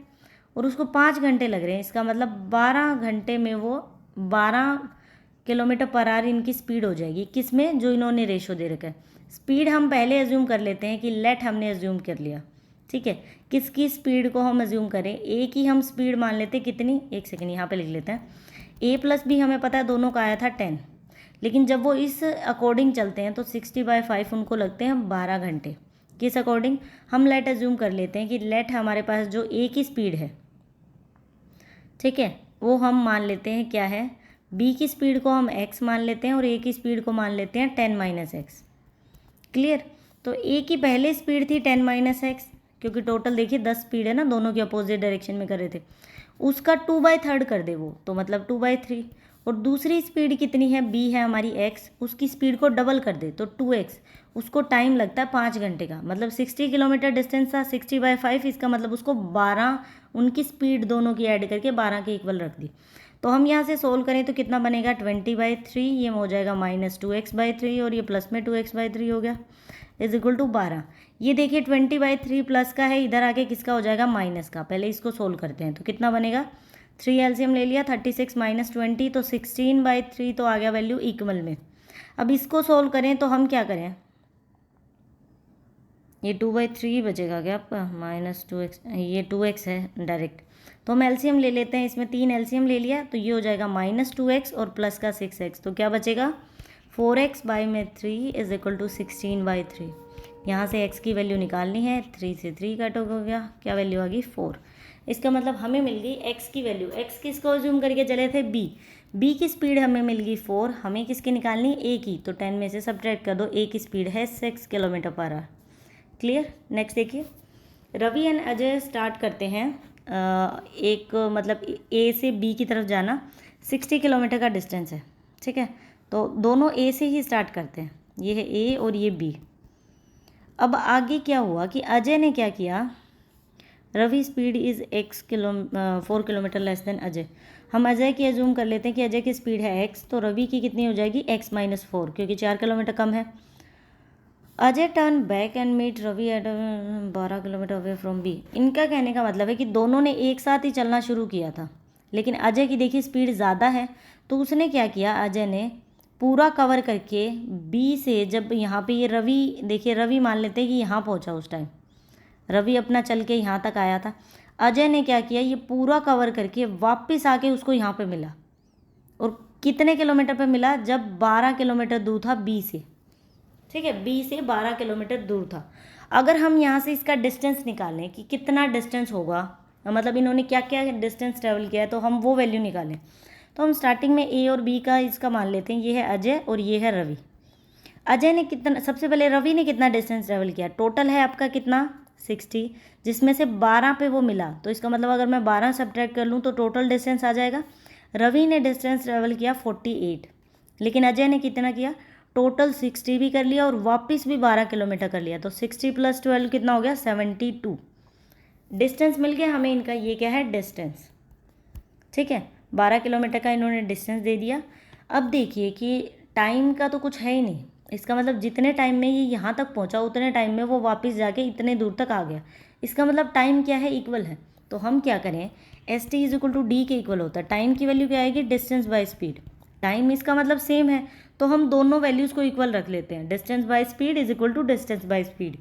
Speaker 1: और उसको 5 घंटे लग रहे हैं, इसका मतलब 12 घंटे में वो 12 किलोमीटर पर आवर इनकी स्पीड हो जाएगी। किस में, जो इन्होंने रेशो दे रखा है। स्पीड हम पहले एज्यूम कर लेते हैं कि लेट हमने एज्यूम कर लिया, ठीक है। किसकी स्पीड को हम एज्यूम करें, ए की हम स्पीड मान लेते हैं कितनी, एक सेकेंड यहाँ पे लिख लेते हैं। ए प्लस बी हमें पता है दोनों का आया था 10, लेकिन जब वो इस अकॉर्डिंग चलते हैं तो 60/5 उनको लगते हैं 12 घंटे। किस अकॉर्डिंग, हम लेट एज्यूम कर लेते हैं कि लेट हमारे पास जो ए की स्पीड है, ठीक है, वो हम मान लेते हैं क्या है, बी की स्पीड को हम x मान लेते हैं और ए की स्पीड को मान लेते हैं 10 - x। क्लियर? तो ए की पहले स्पीड थी 10 - x, क्योंकि टोटल देखिए 10 स्पीड है ना, दोनों की अपोजिट डायरेक्शन में कर रहे थे। उसका 2/3 कर दे वो, तो मतलब 2/3। और दूसरी स्पीड कितनी है, बी है हमारी x, उसकी स्पीड को डबल कर दे तो 2x। उसको टाइम लगता है 5 घंटे का, मतलब 60 किलोमीटर डिस्टेंस था, 60/5, इसका मतलब उसको 12, उनकी स्पीड दोनों की ऐड करके 12 के इक्वल रख दी। तो हम यहाँ से सोल्व करें तो कितना बनेगा, 20/3, ये हो जाएगा -2x/3 और ये प्लस में 2x/3 हो गया, इज इक्वल टू 12। ये देखिए 20/3 प्लस का है, इधर आके किसका हो जाएगा, माइनस का। पहले इसको सोल्व करते हैं तो कितना बनेगा, 3 एलसीएम ले लिया, 36 - 20, तो 16/3 तो आ गया वैल्यू इक्वल में। अब इसको सोल्व करें तो हम क्या करें, ये 2/3 बचेगा क्या आपका, -2x, ये 2x है डायरेक्ट, तो हम एलसीएम ले लेते हैं। इसमें 3 एलसीएम ले लिया, तो ये हो जाएगा -2x और प्लस का 6x, तो क्या बचेगा, 4x/3 इज इक्वल टू 16/3। यहाँ से x की वैल्यू निकालनी है, 3 से 3 कट हो गया, क्या वैल्यू आ गई, 4। इसका मतलब हमें मिल गई x की वैल्यू। x किसको अज्यूम करके चले थे, b की स्पीड हमें मिल गई 4, हमें किसकी निकालनी, a की, तो 10 में से सब्ट्रैक्ट कर दो, a की स्पीड है 6 kilometre per our. Clear? Next देखिए, रवि एंड अजय स्टार्ट करते हैं एक, मतलब ए से बी की तरफ जाना, 60 किलोमीटर का डिस्टेंस है, ठीक है। तो दोनों ए से ही स्टार्ट करते हैं, ये है ए और ये बी। अब आगे क्या हुआ कि अजय ने क्या किया, Ravi speed is 4 kilometre less than Ajay. हम अजय की एज्यूम कर लेते हैं कि अजय की स्पीड है x, तो रवि की कितनी हो जाएगी, x - 4, क्योंकि 4 किलोमीटर कम है। Ajay turn back and meet Ravi at 12 kilometre away from B. इनका कहने का मतलब है कि दोनों ने एक साथ ही चलना शुरू किया था, लेकिन अजय की देखिए स्पीड ज़्यादा है, तो उसने क्या किया, अजय ने पूरा कवर करके बी से, जब यहाँ पे ये रवि, देखिए रवि मान लेते हैं कि यहाँ पहुँचा, उस टाइम रवि अपना चल के यहाँ तक आया था। अजय ने क्या किया, ये पूरा कवर करके वापस आके उसको यहाँ पे मिला, और कितने किलोमीटर पे मिला, जब 12 किलोमीटर दूर था बी से। ठीक है, बी से 12 किलोमीटर दूर था। अगर हम यहाँ से इसका डिस्टेंस निकालें कि कितना डिस्टेंस होगा, मतलब इन्होंने क्या क्या डिस्टेंस ट्रेवल किया है, तो हम वो वैल्यू निकालें। तो हम स्टार्टिंग में ए और बी का इसका मान लेते हैं, ये है अजय और ये है रवि। अजय ने कितना, सबसे पहले रवि ने कितना डिस्टेंस ट्रेवल किया, टोटल है आपका कितना 60, जिसमें से 12 पे वो मिला, तो इसका मतलब अगर मैं 12 सब्ट्रैक्ट कर लूँ तो टोटल डिस्टेंस आ जाएगा। रवि ने डिस्टेंस ट्रेवल किया 48, लेकिन अजय ने कितना किया, टोटल 60 भी कर लिया और वापस भी 12 किलोमीटर कर लिया, तो 60 + 12 कितना हो गया 72। डिस्टेंस मिल गया हमें इनका, ये क्या है डिस्टेंस। ठीक है, 12 किलोमीटर का इन्होंने डिस्टेंस दे दिया। अब देखिए कि टाइम का तो कुछ है ही नहीं, इसका मतलब जितने टाइम में ये यहाँ तक पहुँचा उतने टाइम में वो वापस जाके इतने दूर तक आ गया। इसका मतलब टाइम क्या है, इक्वल है। तो हम क्या करें, एस टी = डी के इक्वल होता है। टाइम की वैल्यू क्या आएगी, डिस्टेंस बाय स्पीड। टाइम इसका मतलब सेम है, तो हम दोनों वैल्यूज़ को इक्वल रख लेते हैं। Distance by speed = distance by speed.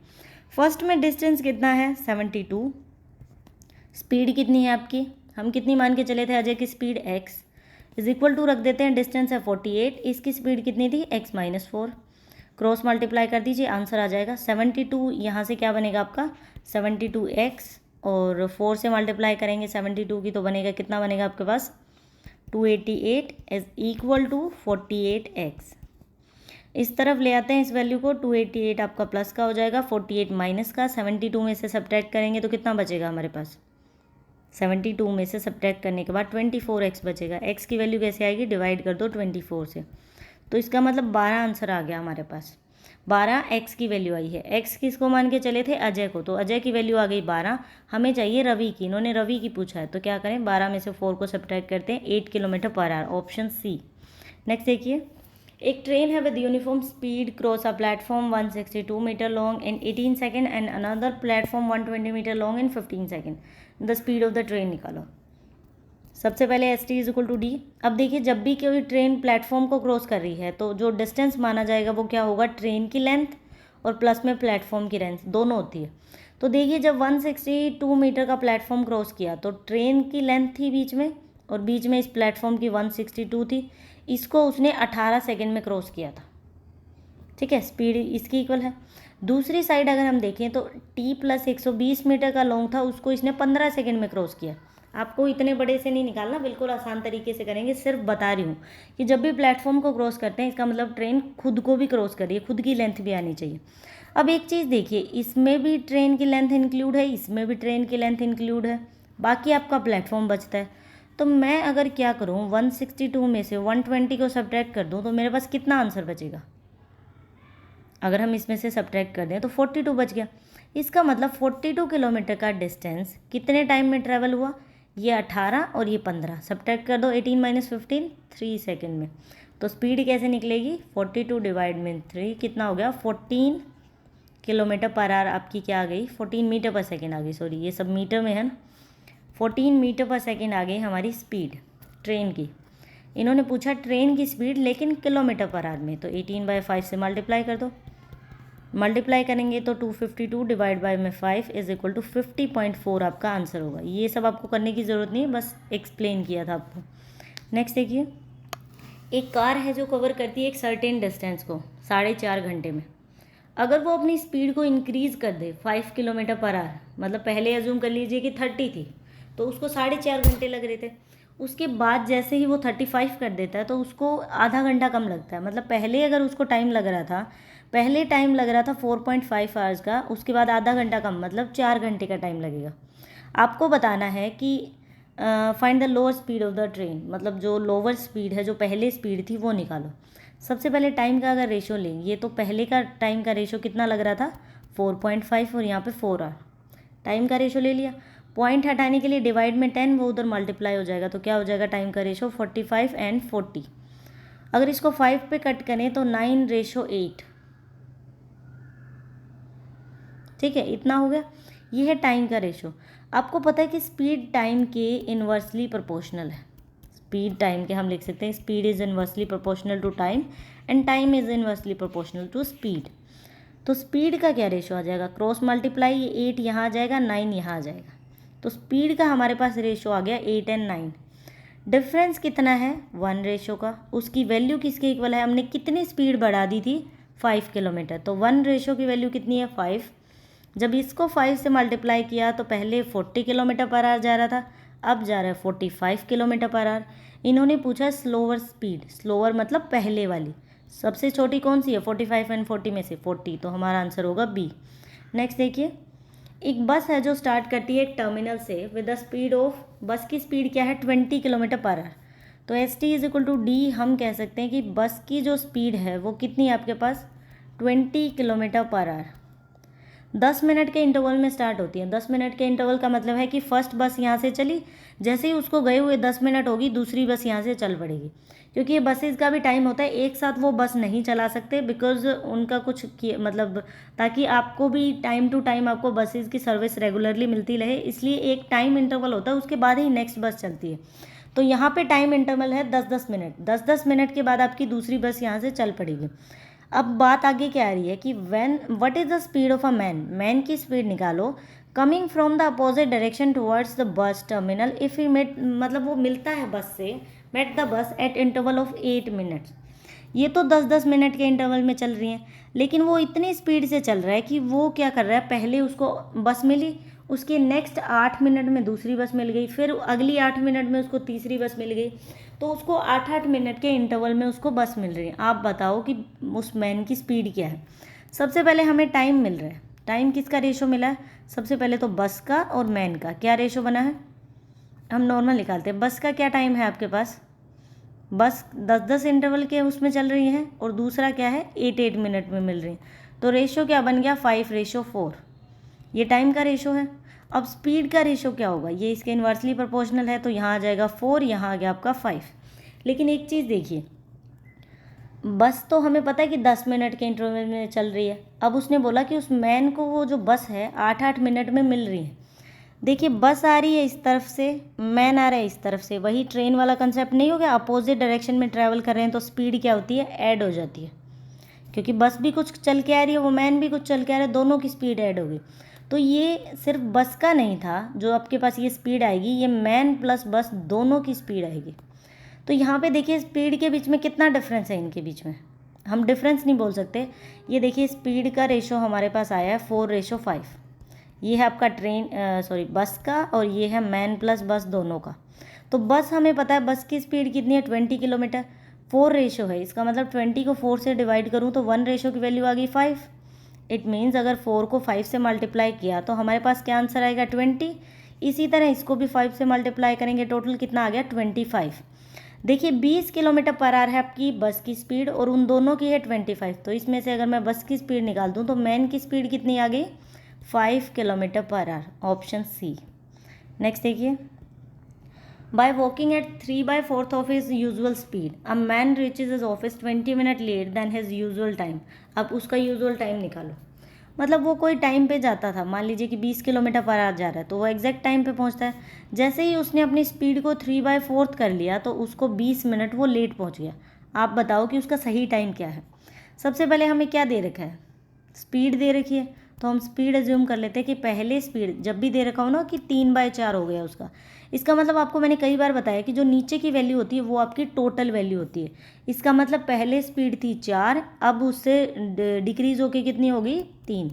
Speaker 1: First में डिस्टेंस कितना है 72, स्पीड कितनी है आपकी, हम कितनी मान के चले थे, अजय की स्पीड x = रख देते हैं, डिस्टेंस है 48, इसकी स्पीड कितनी थी x - 4, क्रॉस मल्टीप्लाई कर दीजिए, आंसर आ जाएगा 72। यहाँ से क्या बनेगा आपका 72x, और 4 से मल्टीप्लाई करेंगे 72 की, तो बनेगा कितना, बनेगा आपके पास 288 = 48x। इस तरफ ले आते हैं इस वैल्यू को, 288 आपका प्लस का हो जाएगा, 48 माइनस का, 72 में से सब्ट्रैक्ट करेंगे तो कितना बचेगा हमारे पास, 72 में से सब्ट्रैक्ट करने के बाद 24x बचेगा। x की वैल्यू कैसे आएगी, डिवाइड कर दो 24 से, तो इसका मतलब 12 आंसर आ गया हमारे पास। 12 x की वैल्यू आई है। x किसको मान के चले थे, अजय को, तो अजय की वैल्यू आ गई 12। हमें चाहिए रवि की, इन्होंने रवि की पूछा है, तो क्या करें, 12 में से 4 को सब्ट्रैक्ट करते हैं, 8 किलोमीटर/आवर, ऑप्शन सी। नेक्स्ट देखिए, एक ट्रेन है with uniform speed cross a platform 162 metre long in 18 second and another platform 120 metre long in 15 second. The speed of the train निकालो। सबसे पहले एस टी = डी। अब देखिए, जब भी कोई ट्रेन प्लेटफॉर्म को क्रॉस कर रही है तो जो डिस्टेंस माना जाएगा वो क्या होगा, ट्रेन की लेंथ और प्लस में प्लेटफॉर्म की लेंथ दोनों होती है। तो देखिए, जब 162 मीटर का प्लेटफॉर्म क्रॉस किया तो ट्रेन की लेंथ थी बीच में, और बीच में इस प्लेटफॉर्म की 162 थी, इसको उसने 18 सेकेंड में क्रॉस किया था। ठीक है, स्पीड इसकी इक्वल है। दूसरी साइड अगर हम देखें तो टी + 120 मीटर का लॉन्ग था, उसको इसने 15 सेकेंड में क्रॉस किया। आपको इतने बड़े से नहीं निकालना, बिल्कुल आसान तरीके से करेंगे, सिर्फ बता रही हूँ कि जब भी प्लेटफॉर्म को क्रॉस करते हैं इसका मतलब ट्रेन खुद को भी क्रॉस कर रही है, खुद की लेंथ भी आनी चाहिए। अब एक चीज़ देखिए, इसमें भी ट्रेन की लेंथ इंक्लूड है, इसमें भी ट्रेन की लेंथ इंक्लूड है, बाकी आपका प्लेटफॉर्म बचता है। तो मैं अगर क्या करूँ, 162 में से 120 को सब्ट्रैक्ट कर दूँ तो मेरे पास कितना आंसर बचेगा, अगर हम इसमें से सब्ट्रैक्ट कर दें तो 42 बच गया। इसका मतलब 42 किलोमीटर का डिस्टेंस कितने टाइम में ट्रैवल हुआ, ये 18 और ये 15, सब्ट्रैक्ट कर दो 18 - 15, 3 सेकेंड में। तो स्पीड कैसे निकलेगी, 42 / 3 कितना हो गया, 14 किलोमीटर/आवर आपकी क्या आ गई, 14 मीटर/सेकेंड आ गई, सॉरी ये सब मीटर में है ना, 14 मीटर/सेकेंड आ गई हमारी स्पीड ट्रेन की। इन्होंने पूछा ट्रेन की स्पीड लेकिन किलोमीटर/आवर में, तो 18/5 से मल्टीप्लाई कर दो, मल्टीप्लाई करेंगे तो 252 / 5 = 50.4 आपका आंसर होगा। ये सब आपको करने की ज़रूरत नहीं है, बस एक्सप्लेन किया था आपको। नेक्स्ट देखिए, एक कार है जो कवर करती है एक सर्टेन डिस्टेंस को 4.5 घंटे में। अगर वो अपनी स्पीड को इंक्रीज़ कर दे 5 किलोमीटर/आवर, मतलब पहले अज्यूम कर लीजिए कि 30 थी तो उसको 4.5 घंटे लग रहे थे, उसके बाद जैसे ही वो 35 कर देता है तो उसको आधा घंटा कम लगता है। मतलब पहले अगर उसको टाइम लग रहा था, पहले टाइम लग रहा था 4.5 आवर्स का, उसके बाद आधा घंटा कम, मतलब 4 घंटे का टाइम लगेगा। आपको बताना है कि find the lower speed of the train, मतलब जो लोअर स्पीड है, जो पहले स्पीड थी वो निकालो। सबसे पहले टाइम का अगर रेशो लें, ये तो पहले का टाइम का रेशो कितना लग रहा था 4.5 और यहाँ पे 4 आवर, टाइम का रेशो ले लिया। पॉइंट हटाने के लिए डिवाइड में 10, वो उधर मल्टीप्लाई हो जाएगा, तो क्या हो जाएगा टाइम का रेशो 45 और 40। अगर इसको 5 पे कट करें तो 9:8, ठीक है, इतना हो गया। ये है टाइम का रेशो। आपको पता है कि स्पीड टाइम के इन्वर्सली प्रोपोर्शनल है। स्पीड टाइम के हम लिख सकते हैं speed is inversely proportional to time and time is inversely proportional to speed. तो स्पीड का क्या रेशो आ जाएगा, क्रॉस मल्टीप्लाई, ये 8 यहाँ आ जाएगा, 9 यहाँ आ जाएगा, तो स्पीड का हमारे पास रेशो आ गया 8 और 9। डिफरेंस कितना है 1 रेशो का, उसकी वैल्यू किसके इक्वल है, हमने कितनी स्पीड बढ़ा दी थी 5 किलोमीटर, तो 1 रेशो की वैल्यू कितनी है 5। जब इसको 5 से मल्टीप्लाई किया तो पहले 40 किलोमीटर पर आवर जा रहा था, अब जा रहा है 45 किलोमीटर पर आवर। इन्होंने पूछा स्लोअर स्पीड, स्लोअर मतलब पहले वाली, सबसे छोटी कौन सी है 45 एंड 40 में से 40, तो हमारा आंसर होगा बी। नेक्स्ट देखिए, एक बस है जो स्टार्ट करती है एक टर्मिनल से विद द स्पीड ऑफ, बस की स्पीड क्या है 20 किलोमीटर पर आवर, तो S T is equal to D. हम कह सकते हैं कि बस की जो स्पीड है वो कितनी है आपके पास 20 किलोमीटर पर आवर। 10 मिनट के इंटरवल में स्टार्ट होती है। 10 मिनट के इंटरवल का मतलब है कि फर्स्ट बस यहाँ से चली, जैसे ही उसको गए हुए 10 मिनट होगी दूसरी बस यहाँ से चल पड़ेगी, क्योंकि ये बसेस का भी टाइम होता है, एक साथ वो बस नहीं चला सकते बिकॉज उनका कुछ मतलब ताकि आपको भी टाइम टू टाइम आपको बसेस की सर्विस रेगुलरली मिलती रहे, इसलिए एक टाइम इंटरवल होता है, उसके बाद ही नेक्स्ट बस चलती है। तो यहाँ पे टाइम इंटरवल है 10-10 मिनट, 10-10 मिनट के बाद आपकी दूसरी बस यहाँ से चल पड़ेगी। अब बात आगे क्या आ रही है कि what is the speed of a man की स्पीड निकालो coming from the opposite direction towards the bus terminal if he met, मतलब वो मिलता है बस से, met the bus at interval of 8 minutes. ये तो 10-10 मिनट के इंटरवल में चल रही हैं, लेकिन वो इतनी स्पीड से चल रहा है कि वो क्या कर रहा है, पहले उसको बस मिली, उसके नेक्स्ट 8 मिनट में दूसरी बस मिल गई, फिर अगली 8 मिनट में उसको तीसरी बस मिल गई, तो उसको 8-8 मिनट के इंटरवल में उसको बस मिल रही है। आप बताओ कि उस मैन की स्पीड क्या है। सबसे पहले हमें टाइम मिल रहा है, टाइम किसका रेशो मिला है, सबसे पहले तो बस का और मैन का क्या रेशो बना है, हम नॉर्मल निकालते हैं। बस का क्या टाइम है आपके पास, बस 10-10 इंटरवल के उसमें चल रही है, और दूसरा क्या है 8-8 मिनट में मिल रही है, तो रेशो क्या बन गया 5:4, ये टाइम का रेशो है। अब स्पीड का रेशो क्या होगा, ये इसके इन्वर्सली प्रोपोर्शनल है, तो यहाँ आ जाएगा 4, यहाँ आ गया आपका 5। लेकिन एक चीज़ देखिए, बस तो हमें पता है कि 10 मिनट के इंटरवल में चल रही है, अब उसने बोला कि उस मैन को वो जो बस है 8-8 मिनट में मिल रही है। देखिए बस आ रही है इस तरफ से, मैन आ रहा है इस तरफ से, वही ट्रेन वाला कंसेप्ट नहीं हो गया, अपोजिट डायरेक्शन में ट्रैवल कर रहे हैं तो स्पीड क्या होती है ऐड हो जाती है, क्योंकि बस भी कुछ चल के आ रही है, वो मैन भी कुछ चल के आ रहा है, दोनों की स्पीड ऐड होगी। तो ये सिर्फ बस का नहीं था जो आपके पास ये स्पीड आएगी, ये मैन प्लस बस दोनों की स्पीड आएगी। तो यहाँ पे देखिए स्पीड के बीच में कितना डिफरेंस है, इनके बीच में हम डिफरेंस नहीं बोल सकते। ये देखिए स्पीड का रेशो हमारे पास आया है 4:5, ये है आपका बस का, और ये है मैन प्लस बस दोनों का। तो बस हमें पता है बस की स्पीड कितनी है 20 किलोमीटर, 4 रेशो है, इसका मतलब 20 को 4 से डिवाइड करूँ तो 1 रेशो की वैल्यू आ गई 5। इट मीन्स अगर 4 को 5 से मल्टीप्लाई किया तो हमारे पास क्या आंसर आएगा 20। इसी तरह इसको भी 5 से मल्टीप्लाई करेंगे, टोटल कितना आ गया 25। देखिए 20 किलोमीटर पर आवर है आपकी बस की स्पीड और उन दोनों की है 25, तो इसमें से अगर मैं बस की स्पीड निकाल दूँ तो मैन की स्पीड कितनी आ गई 5 kilometre per hour, option C. Next देखिए, by walking at 3/4 of his usual speed a man reaches his office 20 minute late than his usual time. अब उसका यूजुअल टाइम निकालो, मतलब वो कोई टाइम पे जाता था, मान लीजिए कि 20 किलोमीटर पर आवर जा रहा है, तो वो एग्जैक्ट टाइम पे पहुंचता है। जैसे ही उसने अपनी स्पीड को 3/4 कर लिया तो उसको 20 मिनट वो लेट पहुंच गया। आप बताओ कि उसका सही टाइम क्या है। सबसे पहले हमें क्या दे रखा है, स्पीड दे रखी है, तो हम स्पीड एज्यूम कर लेते हैं कि पहले स्पीड जब भी दे रखा हो ना कि 3/4 हो गया उसका, इसका मतलब आपको मैंने कई बार बताया कि जो नीचे की वैल्यू होती है वो आपकी टोटल वैल्यू होती है। इसका मतलब पहले स्पीड थी 4, अब उससे डिक्रीज होके कितनी होगी 3।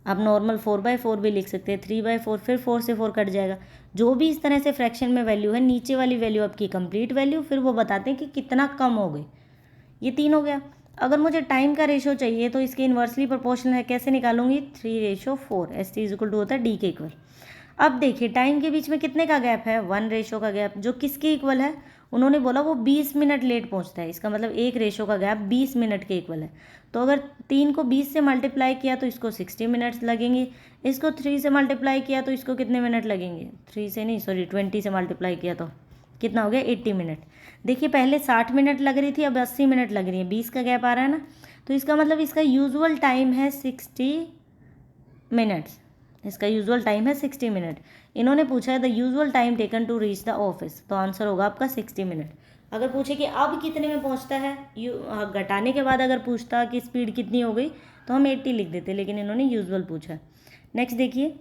Speaker 1: आप नॉर्मल 4/4 भी लिख सकते हैं, 3/4, फिर 4 से 4 कट जाएगा। जो भी इस तरह से फ्रैक्शन में वैल्यू है, नीचे वाली वैल्यू आपकी कंप्लीट वैल्यू, फिर वो बताते हैं कि कितना कम हो गई। ये 3 हो गया। अगर मुझे टाइम का रेशो चाहिए तो इसके इन्वर्सली प्रोपोर्शनल है, कैसे निकालूंगी 3:4, ST इक्वल टू होता है D के इक्वल। अब देखिए टाइम के बीच में कितने का गैप है 1 रेशो का गैप, जो किसके इक्वल है, उन्होंने बोला वो 20 मिनट लेट पहुंचता है, इसका मतलब एक रेशो का गैप 20 मिनट के इक्वल है। तो अगर 3 को 20 से मल्टीप्लाई किया तो इसको 60 मिनट्स लगेंगे, इसको 3 से मल्टीप्लाई किया तो इसको कितने मिनट लगेंगे, 3 से नहीं सॉरी 20 से मल्टीप्लाई किया तो कितना हो गया 80 मिनट। देखिए पहले 60 मिनट लग रही थी, अब 80 मिनट लग रही है, 20 का गैप आ रहा है ना, तो इसका मतलब इसका यूजुअल टाइम है 60 मिनट्स, इसका यूजुअल टाइम है 60 मिनट। इन्होंने पूछा है the usual time taken to reach the office, तो आंसर होगा आपका 60 मिनट। अगर पूछे कि अब कितने में पहुंचता है, घटाने के बाद अगर पूछता कि स्पीड कितनी हो गई तो हम 80 लिख देते, लेकिन इन्होंने यूजुअल पूछा। नेक्स्ट देखिए,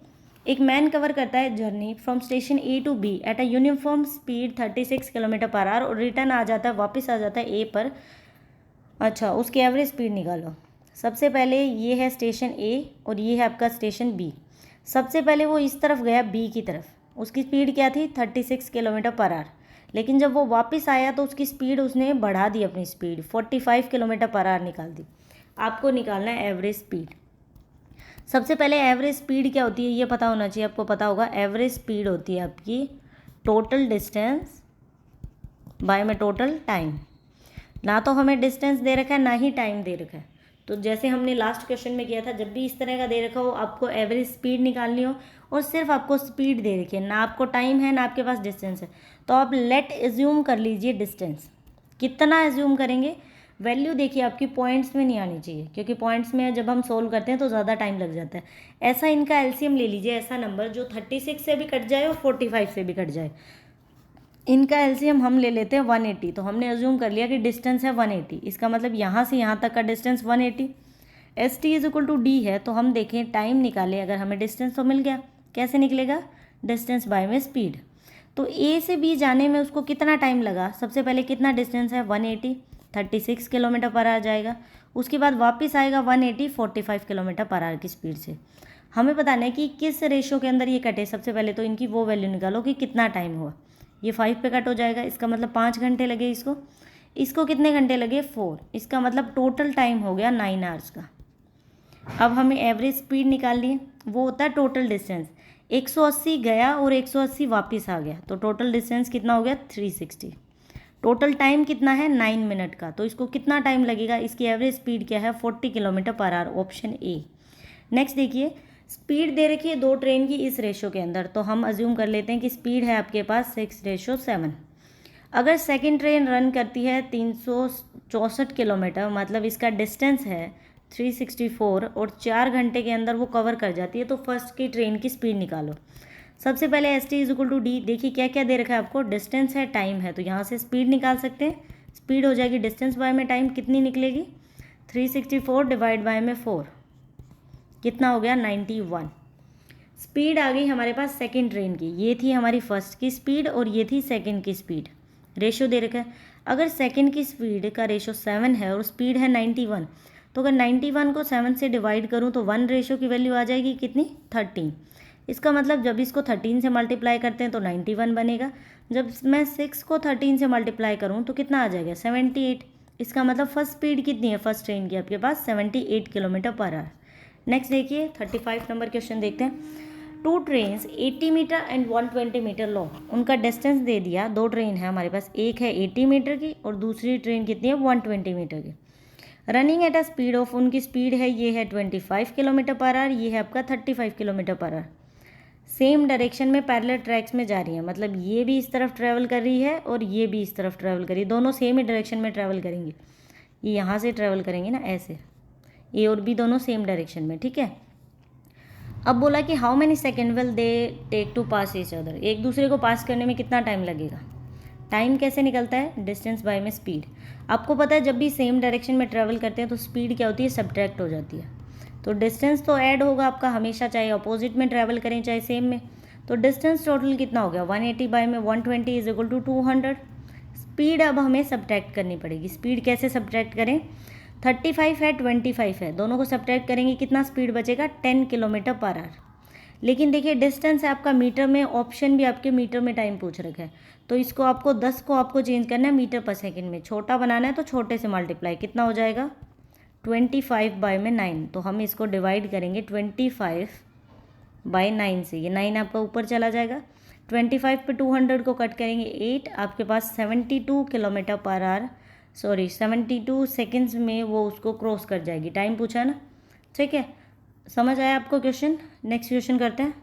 Speaker 1: एक मैन कवर करता है journey from station A to B at a uniform speed 36 kilometre per hour और रिटर्न आ जाता है, वापस आ जाता है ए पर। अच्छा, उसकी एवरेज स्पीड निकालो। सबसे पहले ये है स्टेशन ए और ये है आपका स्टेशन बी। सबसे पहले वो इस तरफ गया बी की तरफ, उसकी स्पीड क्या थी 36 किलोमीटर पर आवर। लेकिन जब वो वापस आया तो उसकी स्पीड उसने बढ़ा दी, अपनी स्पीड 45 किलोमीटर पर आवर निकाल दी। आपको निकालना है एवरेज स्पीड। सबसे पहले एवरेज स्पीड क्या होती है ये पता होना चाहिए, आपको पता होगा। एवरेज स्पीड होती है आपकी टोटल डिस्टेंस बाय में टोटल टाइम। ना तो हमें डिस्टेंस दे रखा है ना ही टाइम दे रखा है। तो जैसे हमने लास्ट क्वेश्चन में किया था, जब भी इस तरह का दे रखा हो आपको एवरेज स्पीड निकालनी हो और सिर्फ आपको स्पीड दे रखी है, ना आपको टाइम है ना आपके पास डिस्टेंस है, तो आप लेट एज्यूम कर लीजिए डिस्टेंस। कितना एज्यूम करेंगे, वैल्यू देखिए आपकी पॉइंट्स में नहीं आनी चाहिए, क्योंकि पॉइंट्स में जब हम सोल्व करते हैं तो ज़्यादा टाइम लग जाता है। ऐसा इनका एलसीएम ले लीजिए, ऐसा नंबर जो 36 से भी कट जाए और 45 से भी कट जाए। इनका एलसीएम हम ले लेते हैं 180, तो हमने अज्यूम कर लिया कि डिस्टेंस है 180, इसका मतलब यहाँ से यहाँ तक का distance 180। S T is equal to D है, तो हम देखें टाइम निकालें, अगर हमें डिस्टेंस तो मिल गया, कैसे निकलेगा, डिस्टेंस बाय में स्पीड। तो ए से बी जाने में उसको कितना टाइम लगा, सबसे पहले कितना डिस्टेंस है 180, 36 किलोमीटर पर आवर जाएगा। उसके बाद वापस आएगा 180 45 किलोमीटर पर आवर की स्पीड से। हमें बताना है कि किस रेशो के अंदर ये कटे। सबसे पहले तो इनकी वो वैल्यू निकालो कि कितना टाइम हुआ। ये 5 पे कट हो जाएगा, इसका मतलब 5 घंटे लगे इसको। इसको कितने घंटे लगे 4, इसका मतलब टोटल टाइम हो गया 9 आवर्स का। अब हमें एवरेज स्पीड निकालनी है, वो होता है टोटल डिस्टेंस। 180 गया और 180 वापस आ गया, तो टोटल डिस्टेंस कितना हो गया 360। टोटल टाइम कितना है 9 मिनट का, तो इसको कितना टाइम लगेगा, इसकी एवरेज स्पीड क्या है 40 kilometre per hour, option A. Next देखिए, स्पीड दे रखी है 2 ट्रेन की इस रेशो के अंदर, तो हम अज्यूम कर लेते हैं कि स्पीड है आपके पास 6:7। अगर सेकंड ट्रेन रन करती है 364 किलोमीटर, मतलब इसका डिस्टेंस है 364 और 4 घंटे के अंदर वो कवर कर जाती है, तो फर्स्ट की ट्रेन की स्पीड निकालो। सबसे पहले S T is equal to D, देखिए क्या क्या दे रखा है आपको, डिस्टेंस है टाइम है, तो यहाँ से स्पीड निकाल सकते हैं। स्पीड हो जाएगी डिस्टेंस बाय में टाइम, कितनी निकलेगी 364 डिवाइड बाय में 4, कितना हो गया 91। स्पीड आ गई हमारे पास सेकंड ट्रेन की, ये थी हमारी फर्स्ट की स्पीड और ये थी सेकंड की स्पीड। रेशो दे रखा है, अगर सेकंड की स्पीड का रेशो 7 है और स्पीड है 91, तो अगर 91 को 7 से डिवाइड करूँ तो 1 रेशो की वैल्यू आ जाएगी कितनी 13। इसका मतलब जब इसको 13 से मल्टीप्लाई करते हैं तो 91 बनेगा। जब मैं 6 को 13 से मल्टीप्लाई करूँ तो कितना आ जाएगा 78। इसका मतलब फर्स्ट स्पीड कितनी है फर्स्ट ट्रेन की आपके पास 78 किलोमीटर पर आवर। नेक्स्ट देखिए 35 नंबर क्वेश्चन देखते हैं। 2 trains 80 metre and 120 metre long, उनका डिस्टेंस दे दिया। 2 ट्रेन है हमारे पास, एक है 80 मीटर की और दूसरी ट्रेन कितनी है 120 मीटर की। Running at a speed of, उनकी स्पीड है ये है 25 किलोमीटर पर आवर, ये है आपका 35 kilometre per our. Same direction में पैरेलल ट्रैक्स में जा रही है, मतलब ये भी इस तरफ ट्रैवल कर रही है और ये भी इस तरफ ट्रैवल कर रही है, दोनों सेम ही डायरेक्शन में ट्रैवल करेंगी। ये यहाँ से ट्रैवल करेंगे ना ऐसे, ए और बी दोनों सेम डायरेक्शन में, ठीक है। अब बोला कि how many second will they take to pass each other, एक दूसरे को पास करने में कितना टाइम लगेगा। टाइम कैसे निकलता है, डिस्टेंस बाय में स्पीड। आपको पता है जब भी सेम डायरेक्शन में ट्रैवल करते हैं तो स्पीड क्या होती है सब्ट्रैक्ट हो जाती है, तो डिस्टेंस तो ऐड होगा आपका हमेशा, चाहे अपोजिट में ट्रैवल करें चाहे सेम में। तो डिस्टेंस टोटल कितना हो गया 180 बाय में 120 इज इक्वल टू 200। स्पीड अब हमें सब्ट्रैक्ट करनी पड़ेगी। स्पीड कैसे सब्ट्रैक्ट करें, 35 है 25 है, दोनों को सब्ट्रैक्ट करेंगे कितना स्पीड बचेगा 10 किलोमीटर पर आवर। लेकिन देखिए डिस्टेंस है आपका मीटर में, ऑप्शन भी आपके मीटर में टाइम पूछ रखा है, तो इसको आपको 10 को आपको चेंज करना है मीटर पर सेकंड में। छोटा बनाना है तो छोटे से मल्टीप्लाई, कितना हो जाएगा 25 बाय में 9, तो हम इसको डिवाइड करेंगे 25 बाय 9 से, ये 9 आपका ऊपर चला जाएगा। 25 पे 200 को कट करेंगे 8, आपके पास 72 kilometre per our, sorry 72 seconds में वो उसको क्रॉस कर जाएगी। टाइम पूछा है ना, ठीक है। समझ आया आपको क्वेश्चन। नेक्स्ट क्वेश्चन करते हैं।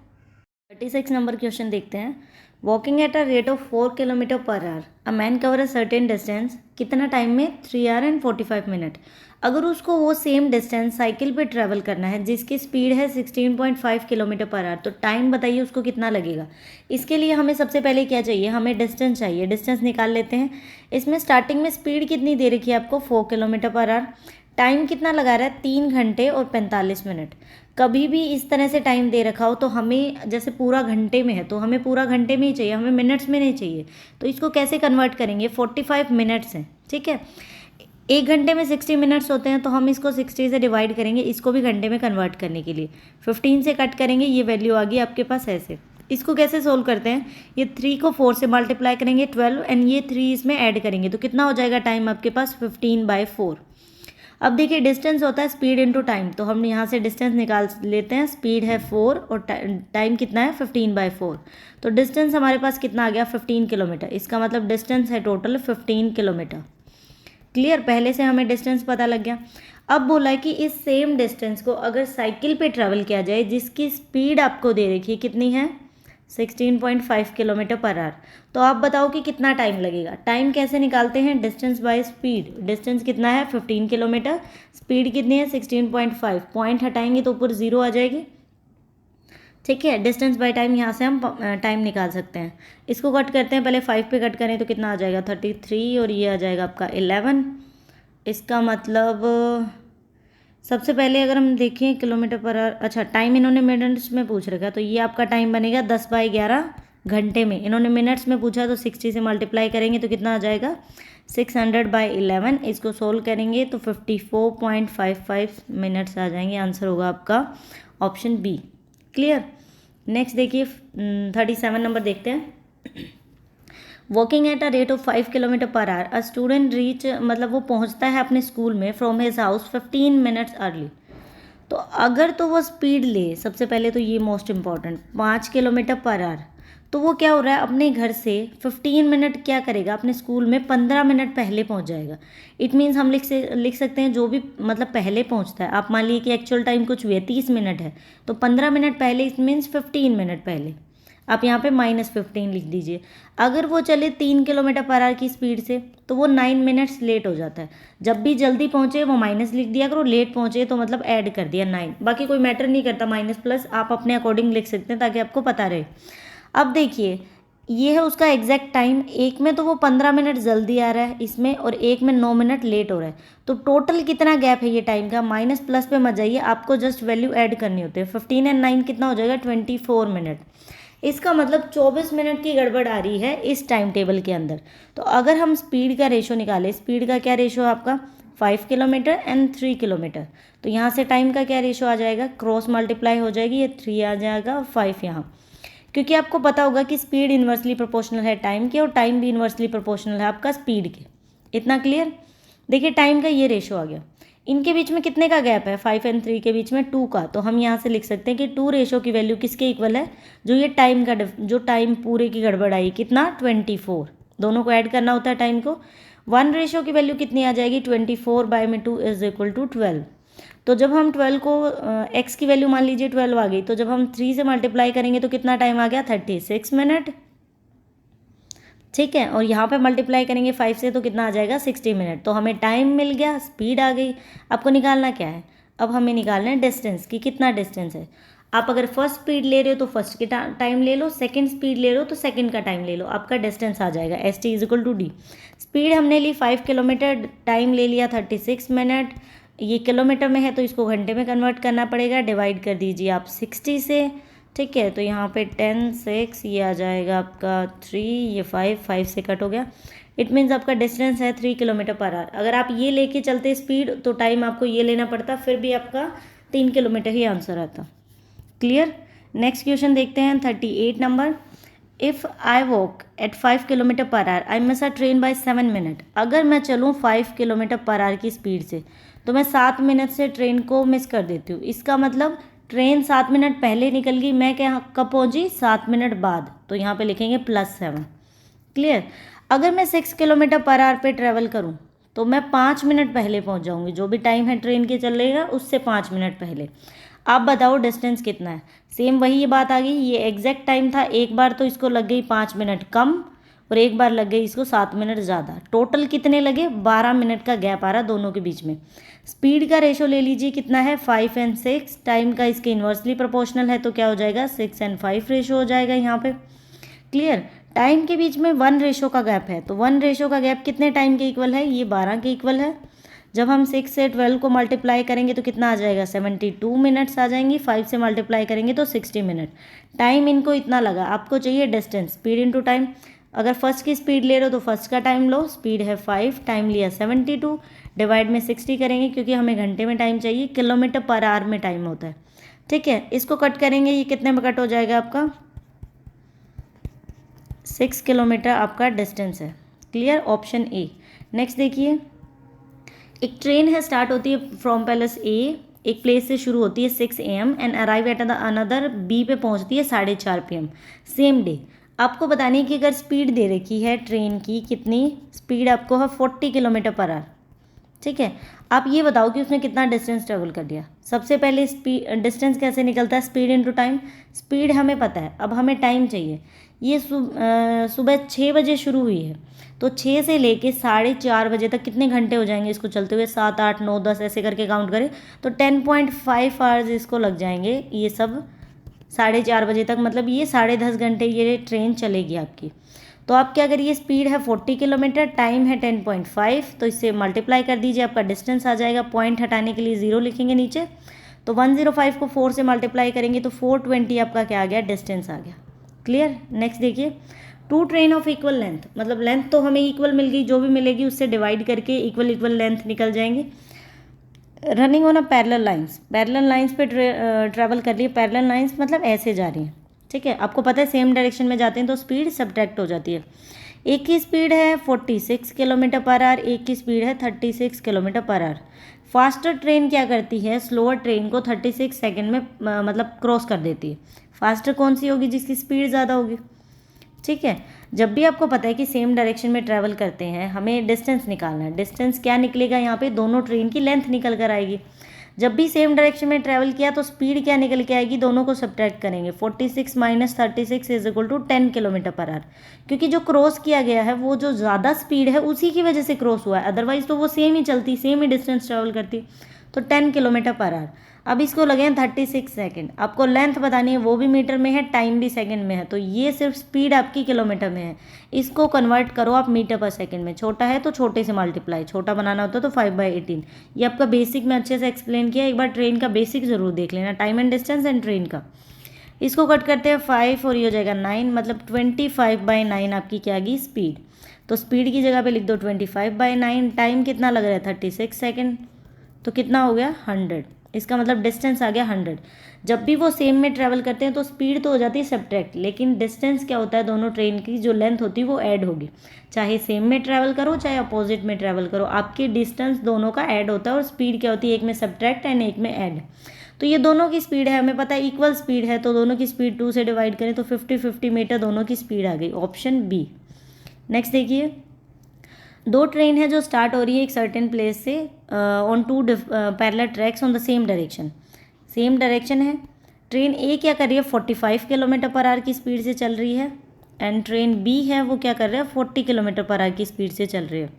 Speaker 1: 36 नंबर क्वेश्चन देखते हैं। Walking at a rate of 4 kilometre per our, a man cover a certain distance, कितना टाइम में, 3 आवर एंड 45 मिनट। अगर उसको वो सेम डिस्टेंस साइकिल पे ट्रैवल करना है जिसकी स्पीड है 16.5 किलोमीटर पर आवर, तो टाइम बताइए उसको कितना लगेगा। इसके लिए हमें सबसे पहले क्या चाहिए, हमें डिस्टेंस चाहिए। डिस्टेंस निकाल लेते हैं। इसमें स्टार्टिंग में स्पीड कितनी दे रखी है आपको, 4 किलोमीटर पर आवर। टाइम कितना लगा रहा है, 3 घंटे और 45 मिनट। कभी भी इस तरह से टाइम दे रखा हो तो हमें, जैसे पूरा घंटे में है तो हमें पूरा घंटे में ही चाहिए, हमें मिनट्स में नहीं चाहिए। तो इसको कैसे कन्वर्ट करेंगे, 45 मिनट्स हैं, ठीक है। 1 घंटे में 60 मिनट्स होते हैं, तो हम इसको 60 से डिवाइड करेंगे, इसको भी घंटे में कन्वर्ट करने के लिए 15 से कट करेंगे, ये वैल्यू आ गई आपके पास ऐसे। इसको कैसे सोल्व करते हैं, ये 3 को 4 से मल्टीप्लाई करेंगे 12 एंड ये 3 इसमें ऐड करेंगे, तो कितना हो जाएगा टाइम आपके पास, 15/4। अब देखिए डिस्टेंस होता है स्पीड इनटू टाइम, तो हम यहाँ से डिस्टेंस निकाल लेते हैं। स्पीड है 4 और टाइम कितना है, 15/4। तो डिस्टेंस हमारे पास कितना आ गया, 15 किलोमीटर। इसका मतलब डिस्टेंस है टोटल 15 किलोमीटर। क्लियर, पहले से हमें डिस्टेंस पता लग गया। अब बोला है कि इस सेम डिस्टेंस को अगर साइकिल पे ट्रैवल किया जाए जिसकी स्पीड आपको दे रखी है, कितनी है, 16.5 किलोमीटर पर आवर, तो आप बताओ कि कितना टाइम लगेगा। टाइम कैसे निकालते हैं, डिस्टेंस बाय स्पीड। डिस्टेंस कितना है, 15 किलोमीटर, स्पीड कितनी है, 16.5। पॉइंट हटाएंगे तो ऊपर 0 आ जाएगी, ठीक है। डिस्टेंस बाय टाइम, यहाँ से हम टाइम निकाल सकते हैं। इसको कट करते हैं, पहले 5 पे कट करें तो कितना आ जाएगा, 33, और ये आ जाएगा आपका 11। इसका मतलब सबसे पहले अगर हम देखें किलोमीटर पर आवर, अच्छा टाइम इन्होंने मिनट्स में पूछ रखा, तो ये आपका टाइम बनेगा 10/11 घंटे में। इन्होंने मिनट्स में पूछा तो 60 से मल्टीप्लाई करेंगे तो कितना आ जाएगा, 600/11। इसको सोल्व करेंगे तो 54.55 मिनट्स आ जाएंगे। आंसर होगा आपका ऑप्शन बी। क्लियर। नेक्स्ट देखिए 37 नंबर देखते हैं। Walking at a rate of 5 kilometre per our, a student reach, मतलब वो पहुंचता है अपने स्कूल में from his house 15 minutes early. तो अगर तो वो स्पीड ले, सबसे पहले तो ये most important, 5 kilometre per hour, तो वो क्या हो रहा है, अपने घर से 15 मिनट क्या करेगा, अपने स्कूल में 15 मिनट पहले पहुंच जाएगा। इट मीन्स हम लिख सकते हैं जो भी मतलब पहले पहुंचता है। आप मान लीजिए कि एक्चुअल टाइम कुछ भी है, 30 मिनट है, तो 15 मिनट पहले, इट मीन्स 15 मिनट पहले। आप यहाँ पे -15 लिख दीजिए। अगर वो चले 3 किलोमीटर पर आवर की स्पीड से तो वो 9 मिनट्स लेट हो जाता है। जब भी जल्दी पहुँचे वो माइनस लिख दिया करो, लेट पहुँचे तो मतलब ऐड कर दिया 9। बाकी कोई मैटर नहीं करता, माइनस प्लस आप अपने अकॉर्डिंग लिख सकते हैं ताकि आपको पता रहे। अब देखिए ये है उसका एग्जैक्ट टाइम, एक में तो वो 15 मिनट जल्दी आ रहा है इसमें, और एक में 9 मिनट लेट हो रहा है। तो टोटल कितना गैप है ये टाइम का, माइनस प्लस पे मत जाइए, आपको जस्ट वैल्यू ऐड करनी होती है। 15 एंड 9 कितना हो जाएगा, 24 मिनट। इसका मतलब 24 मिनट की गड़बड़ आ रही है इस टाइम टेबल के अंदर। तो अगर हम स्पीड का रेशो निकालें, स्पीड का क्या रेशो है आपका, 5 किलोमीटर एंड 3 किलोमीटर, तो यहाँ से टाइम का क्या रेशो आ जाएगा, क्रॉस मल्टीप्लाई हो जाएगी, ये 3 आ जाएगा और 5 यहाँ। क्योंकि आपको पता होगा कि स्पीड इन्वर्सली प्रोपोर्शनल है टाइम के, और टाइम भी इन्वर्सली प्रोपोर्शनल है आपका स्पीड के। इतना क्लियर। देखिए टाइम का ये रेशो आ गया। इनके बीच में कितने का गैप है, 5 एंड 3 के बीच में 2 का। तो हम यहाँ से लिख सकते हैं कि 2 रेशो की वैल्यू किसके इक्वल है, जो ये टाइम का जो टाइम पूरे की गड़बड़ आई, कितना, 24। दोनों को ऐड करना होता है टाइम को। 1 रेशो की वैल्यू कितनी आ जाएगी, 24/2 इज इक्वल टू 12। तो जब हम 12 को एक्स की वैल्यू मान लीजिए 12 आ गई, तो जब हम 3 से मल्टीप्लाई करेंगे तो कितना टाइम आ गया, 36 मिनट, ठीक है। और यहाँ पे मल्टीप्लाई करेंगे 5 से तो कितना आ जाएगा, 60 मिनट। तो हमें टाइम मिल गया, स्पीड आ गई। आपको निकालना क्या है, अब हमें निकालना है डिस्टेंस की, कितना डिस्टेंस है। आप अगर फर्स्ट स्पीड ले रहे हो तो फर्स्ट की टाइम ले लो, सेकंड स्पीड ले रहे हो तो सेकंड का टाइम ले लो, आपका डिस्टेंस आ जाएगा ST is equal to D। Speed हमने ली 5 किलोमीटर, टाइम ले लिया 36 मिनट। ये किलोमीटर में है तो इसको घंटे में कन्वर्ट करना पड़ेगा, डिवाइड कर दीजिए आप 60 से, ठीक है। तो यहाँ पे 10, 6, ये आ जाएगा आपका 3, ये 5 से कट हो गया। इट मीन्स आपका डिस्टेंस है 3 किलोमीटर पर आवर। अगर आप ये लेके चलते स्पीड तो टाइम आपको ये लेना पड़ता, फिर भी आपका 3 किलोमीटर ही आंसर आता। क्लियर। नेक्स्ट क्वेश्चन देखते हैं 38 number. If I walk at 5 kilometre per hour I miss a train by 7 minute. अगर मैं चलूँ 5 किलोमीटर पर आवर की स्पीड से तो मैं 7 मिनट से ट्रेन को मिस कर देती हूँ। इसका मतलब ट्रेन 7 मिनट पहले निकल गई, मैं क्या कब पहुँची, 7 मिनट बाद। तो यहाँ पे लिखेंगे +7। क्लियर। अगर मैं 6 किलोमीटर पर आवर पे ट्रैवल करूँ तो मैं 5 मिनट पहले पहुँच जाऊँगी, जो भी टाइम है ट्रेन के चलेगा उससे 5 मिनट पहले। आप बताओ डिस्टेंस कितना है। सेम वही ये बात आ गई, ये एग्जैक्ट टाइम था, एक बार तो इसको लग गई 5 मिनट कम, और एक बार लग गई इसको 7 मिनट ज़्यादा। टोटल कितने लगे, 12 मिनट का गैप आ रहा दोनों के बीच में। स्पीड का रेशो ले लीजिए कितना है, 5 और 6। टाइम का इसके इन्वर्सली प्रोपोर्शनल है तो क्या हो जाएगा, 6 और 5 रेशो हो जाएगा यहाँ पे। क्लियर। टाइम के बीच में 1 रेशो का गैप है, तो 1 रेशो का गैप कितने टाइम के इक्वल है, ये 12 के इक्वल है। जब हम 6 से 12 को मल्टीप्लाई करेंगे तो कितना आ जाएगा, 72 मिनट्स आ जाएंगी। 5 से मल्टीप्लाई करेंगे तो 60 मिनट। टाइम इनको इतना लगा, आपको चाहिए डिस्टेंस, स्पीड इनटू टाइम। अगर फर्स्ट की स्पीड ले रहे हो तो फर्स्ट का टाइम लो, स्पीड है 5, टाइम लिया 72, डिवाइड में 60 करेंगे क्योंकि हमें घंटे में टाइम चाहिए, किलोमीटर पर आवर में टाइम होता है। ठीक है, इसको कट करेंगे, ये कितने में कट हो जाएगा आपका, 6 किलोमीटर आपका डिस्टेंस है। Clear, option A. नेक्स्ट देखिए, एक ट्रेन है, स्टार्ट होती है फ्रॉम पैलेस ए, एक प्लेस से शुरू होती है 6 AM and arrive at another B पे पहुंचती है 4:30 PM सेम डे। आपको बतानी है कि अगर स्पीड दे रखी है ट्रेन की, कितनी स्पीड आपको है, 40 किलोमीटर पर आवर। ठीक है, आप ये बताओ कि उसने कितना डिस्टेंस ट्रेवल कर लिया। सबसे पहले स्पीड डिस्टेंस कैसे निकलता है, स्पीड इनटू टाइम। स्पीड हमें पता है, अब हमें टाइम चाहिए। ये सुबह 6 बजे शुरू हुई है, तो 6 से लेके 4:30 बजे तक कितने घंटे हो जाएंगे इसको चलते हुए, 7, 8, 9, 10 ऐसे करके काउंट करें तो 10.5 आवर्स इसको लग जाएंगे। ये सब 4:30 बजे तक, मतलब ये 10.5 घंटे ये ट्रेन चलेगी आपकी। तो आप क्या करिए, स्पीड है 40 किलोमीटर, टाइम है 10.5, तो इससे मल्टीप्लाई कर दीजिए, आपका डिस्टेंस आ जाएगा। पॉइंट हटाने के लिए 0 लिखेंगे नीचे, तो 105 को 4 से मल्टीप्लाई करेंगे तो 420 आपका क्या आ गया, डिस्टेंस आ गया। क्लियर। नेक्स्ट देखिए, 2 ट्रेन ऑफ इक्वल लेंथ, मतलब लेंथ तो हमें इक्वल मिल गई, जो भी मिलेगी उससे डिवाइड करके इक्वल लेंथ निकल जाएंगे। Running on a parallel lines पे ट्रैवल कर रही है। पैरेलल लाइंस मतलब ऐसे जा रही हैं। ठीक है, आपको पता है सेम डायरेक्शन में जाते हैं तो स्पीड सब्ट्रैक्ट हो जाती है। एक की स्पीड है 46 किलोमीटर पर आवर, एक की स्पीड है 36 kilometre per our. Faster train क्या करती है, स्लोअर ट्रेन को 36 सेकेंड में मतलब क्रॉस कर देती है। फास्टर कौन सी होगी, जिसकी स्पीड ज़्यादा होगी। ठीक है, जब भी आपको पता है कि सेम डायरेक्शन में ट्रैवल करते हैं, हमें डिस्टेंस निकालना है। डिस्टेंस क्या निकलेगा यहाँ पे, दोनों ट्रेन की लेंथ निकल कर आएगी। जब भी सेम डायरेक्शन में ट्रैवल किया तो स्पीड क्या निकल के आएगी, दोनों को सब्ट्रैक्ट करेंगे। 46 - 36 is equal to 10 kilometre per hour, क्योंकि जो क्रॉस किया गया है वो जो ज़्यादा स्पीड है उसी की वजह से क्रॉस हुआ है, अदरवाइज तो वो सेम ही चलती, सेम ही डिस्टेंस ट्रैवल करती। तो 10 किलोमीटर पर आवर। अब इसको लगे हैं 36 सेकेंड, आपको लेंथ बतानी है, वो भी मीटर में है, टाइम भी सेकंड में है, तो ये सिर्फ स्पीड आपकी किलोमीटर में है। इसको कन्वर्ट करो आप मीटर पर सेकंड में, छोटा है तो छोटे से मल्टीप्लाई, छोटा बनाना होता है तो 5/18। ये आपका बेसिक में अच्छे से एक्सप्लेन किया, एक बार ट्रेन का बेसिक ज़रूर देख लेना, time and distance and train का। इसको कट करते हैं 5 और ये हो जाएगा 9, मतलब 25/9 आपकी क्या आ गई, स्पीड। तो स्पीड की जगह पे लिख दो 25/9। टाइम कितना लग रहा है, 36 सेकेंड, तो कितना हो गया, 100। इसका मतलब डिस्टेंस आ गया 100। जब भी वो सेम में ट्रैवल करते हैं तो स्पीड तो हो जाती है सब्ट्रैक्ट, लेकिन डिस्टेंस क्या होता है, दोनों ट्रेन की जो लेंथ होती है वो ऐड होगी। चाहे सेम में ट्रैवल करो चाहे अपोजिट में ट्रैवल करो, आपकी डिस्टेंस दोनों का ऐड होता है। और स्पीड क्या होती है, एक में सब्ट्रैक्ट एंड एक में ऐड। तो ये दोनों की स्पीड है, हमें पता है इक्वल स्पीड है, तो दोनों की स्पीड 2 से डिवाइड करें तो 50-50 मीटर दोनों की स्पीड आ गई, ऑप्शन बी। नेक्स्ट देखिए, 2 ट्रेन है जो स्टार्ट हो रही है एक सर्टेन प्लेस से on 2 parallel tracks on the same direction. Same direction है। ट्रेन ए क्या कर रही है, 45 किलोमीटर पर आवर की स्पीड से चल रही है, एंड ट्रेन बी है वो क्या कर रहा है, 40 किलोमीटर पर आवर की स्पीड से चल रही है।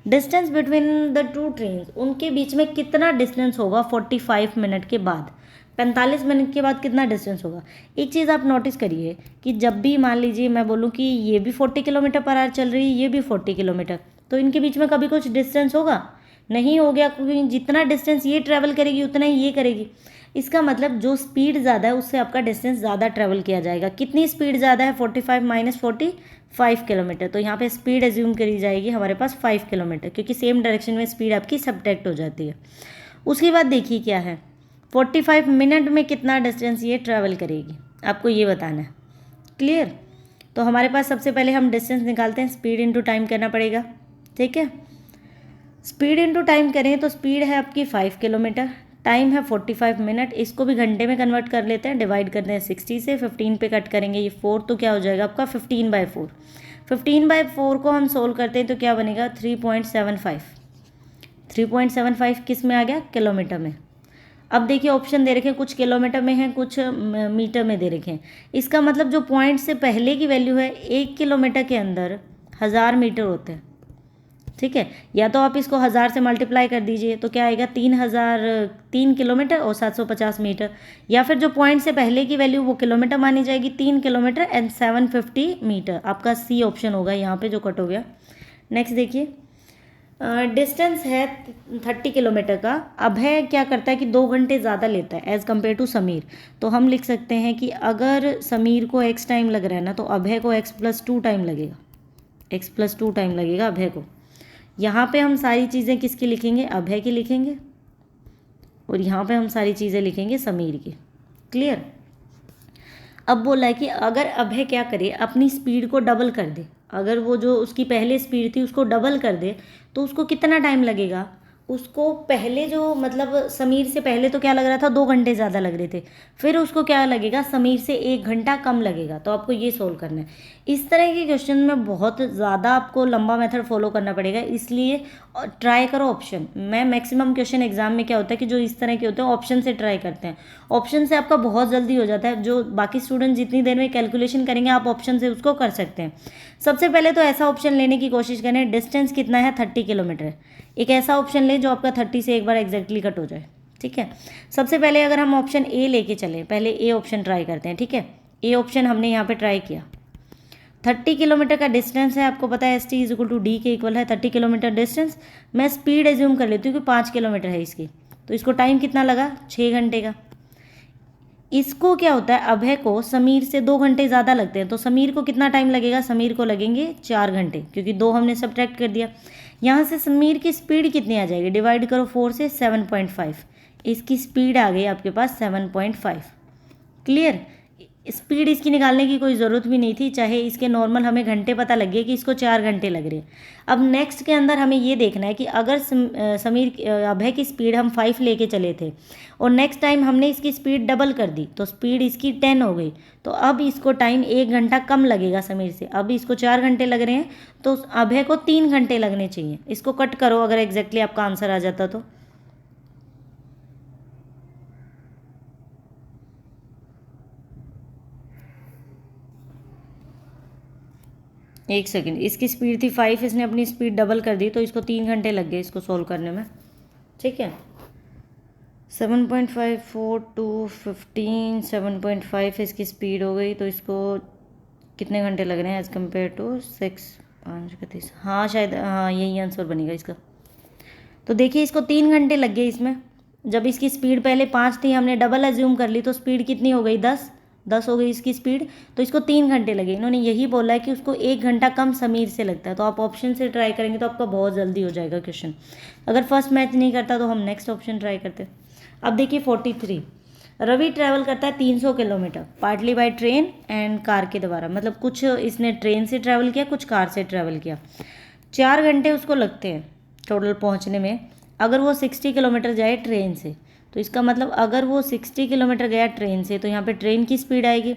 Speaker 1: डिस्टेंस बिटवीन द 2 ट्रेन, उनके बीच में कितना डिस्टेंस होगा 45 मिनट के बाद, 45 मिनट के बाद कितना डिस्टेंस होगा। एक चीज़ आप नोटिस करिए कि जब भी मान लीजिए मैं बोलूँ कि ये भी 40 किलोमीटर पर आवर चल रही है, ये भी 40 किलोमीटर, तो इनके बीच में कभी कुछ डिस्टेंस होगा, नहीं हो गया, क्योंकि जितना डिस्टेंस ये ट्रैवल करेगी उतना ही ये करेगी। इसका मतलब जो स्पीड ज़्यादा है उससे आपका डिस्टेंस ज़्यादा ट्रैवल किया जाएगा। कितनी स्पीड ज़्यादा है, 45 - 45 किलोमीटर, तो यहाँ पे स्पीड एज्यूम करी जाएगी हमारे पास 5 किलोमीटर, क्योंकि सेम डायरेक्शन में स्पीड आपकी सब्ट्रैक्ट हो जाती है। उसके बाद देखिए क्या है, 45 मिनट में कितना डिस्टेंस ये ट्रैवल करेगी, आपको ये बताना है। क्लियर। तो हमारे पास सबसे पहले हम डिस्टेंस निकालते हैं, स्पीड इनटू टाइम करना पड़ेगा। ठीक है, स्पीड इनटू टाइम करें तो स्पीड है आपकी 5 किलोमीटर, टाइम है 45 मिनट। इसको भी घंटे में कन्वर्ट कर लेते हैं, डिवाइड करते हैं 60 से, 15 पे कट करेंगे ये 4, तो क्या हो जाएगा आपका 15/4। 15/4 को हम सोल्व करते हैं तो क्या बनेगा 3.75। 3.75 किस में आ गया, किलोमीटर में। अब देखिए ऑप्शन दे रखे हैं, कुछ किलोमीटर में है, कुछ मीटर में दे रखे हैं। इसका मतलब जो पॉइंट से पहले की वैल्यू है 1 किलोमीटर के अंदर 1000 मीटर होते हैं, ठीक है। या तो आप इसको 1000 से मल्टीप्लाई कर दीजिए तो क्या आएगा 3 किलोमीटर और 750 मीटर, या फिर जो पॉइंट से पहले की वैल्यू वो किलोमीटर मानी जाएगी, 3 किलोमीटर एंड 750 मीटर। आपका सी ऑप्शन होगा यहाँ पे जो कट हो गया। नेक्स्ट देखिए, डिस्टेंस है 30 किलोमीटर का। अभय क्या करता है कि 2 घंटे ज़्यादा लेता है एज़ कम्पेयर टू समीर। तो हम लिख सकते हैं कि अगर समीर को x टाइम लग रहा है ना, तो अभय को x+2 टाइम लगेगा, x+2 टाइम लगेगा अभय को। यहाँ पे हम सारी चीज़ें किसकी लिखेंगे, अभय की लिखेंगे, और यहाँ पे हम सारी चीज़ें लिखेंगे समीर की। क्लियर। अब बोला है कि अगर अभय क्या करे, अपनी स्पीड को डबल कर दे, अगर वो जो उसकी पहले स्पीड थी उसको डबल कर दे तो उसको कितना टाइम लगेगा। उसको पहले जो मतलब समीर से पहले तो क्या लग रहा था, 2 घंटे ज़्यादा लग रहे थे, फिर उसको क्या लगेगा, समीर से 1 घंटा कम लगेगा। तो आपको ये सोल्व करना है। इस तरह के क्वेश्चन में बहुत ज़्यादा आपको लंबा मेथड फॉलो करना पड़ेगा, इसलिए ट्राई करो ऑप्शन। मैं मैक्सिमम क्वेश्चन एग्जाम में क्या होता है कि जो इस तरह के होते हैं ऑप्शन से ट्राई करते हैं। ऑप्शन से आपका बहुत जल्दी हो जाता है, जो बाकी स्टूडेंट जितनी देर में कैलकुलेशन करेंगे आप ऑप्शन से उसको कर सकते हैं। सबसे पहले तो ऐसा ऑप्शन लेने की कोशिश करें, डिस्टेंस कितना है 30 किलोमीटर, एक ऐसा ऑप्शन लें जो आपका 30 से एक बार एग्जैक्टली कट हो जाए, ठीक है। सबसे पहले अगर हम ऑप्शन ए लेके चलें, पहले ए ऑप्शन ट्राई करते हैं, ठीक है। ए ऑप्शन हमने यहाँ पे ट्राई किया, 30 किलोमीटर का डिस्टेंस है, आपको पता है ST=D के इक्वल है 30 किलोमीटर डिस्टेंस। मैं स्पीड एज्यूम कर लेती हूँ कि 5 किलोमीटर है इसकी, तो इसको टाइम कितना लगा, 6 घंटे का। इसको क्या होता है, अभय को समीर से 2 घंटे ज़्यादा लगते हैं, तो समीर को कितना टाइम लगेगा, समीर को लगेंगे 4 घंटे, क्योंकि 2 हमने सब्ट्रैक्ट कर दिया। यहाँ से समीर की स्पीड कितनी आ जाएगी, डिवाइड करो 4 से, 7.5। इसकी स्पीड आ गई आपके पास 7.5। क्लियर। स्पीड इसकी निकालने की कोई ज़रूरत भी नहीं थी, चाहे इसके नॉर्मल हमें घंटे पता लग गए कि इसको 4 घंटे लग रहे हैं। अब नेक्स्ट के अंदर हमें ये देखना है कि अगर समीर अभय की स्पीड हम 5 लेके चले थे और नेक्स्ट टाइम हमने इसकी स्पीड डबल कर दी, तो स्पीड इसकी 10 हो गई, तो अब इसको टाइम 1 घंटा कम लगेगा समीर से। अब इसको 4 घंटे लग रहे हैं, तो अभय को 3 घंटे लगने चाहिए। इसको कट करो अगर एग्जैक्टली आपका आंसर आ जाता तो। एक सेकेंड, इसकी स्पीड थी 5, इसने अपनी स्पीड डबल कर दी, तो इसको 3 घंटे लग गए इसको सोल्व करने में, ठीक है। 7.5 4 2 15 7.5 इसकी स्पीड हो गई, तो इसको कितने घंटे लग रहे हैं एज़ कम्पेयर टू 6 5 का 30, हाँ शायद हाँ यही आंसर बनेगा इसका। तो देखिए इसको 3 घंटे लग गए इसमें। जब इसकी स्पीड पहले 5 थी, हमने डबल एज्यूम कर ली, तो स्पीड कितनी हो गई, 10 हो गई इसकी स्पीड, तो इसको 3 घंटे लगे। इन्होंने यही बोला है कि उसको 1 घंटा कम समीर से लगता है, तो आप ऑप्शन से ट्राई करेंगे तो आपका बहुत जल्दी हो जाएगा क्वेश्चन। अगर फर्स्ट मैच नहीं करता तो हम नेक्स्ट ऑप्शन ट्राई करते। अब देखिए 43, रवि ट्रैवल करता है 300 kilometre partly by train and car के द्वारा, मतलब कुछ इसने ट्रेन से ट्रैवल किया, कुछ कार से ट्रैवल किया। 4 घंटे उसको लगते हैं टोटल पहुंचने में। अगर वो 60 किलोमीटर जाए ट्रेन से, तो इसका मतलब अगर वो 60 किलोमीटर गया ट्रेन से, तो यहाँ पे ट्रेन की स्पीड आएगी।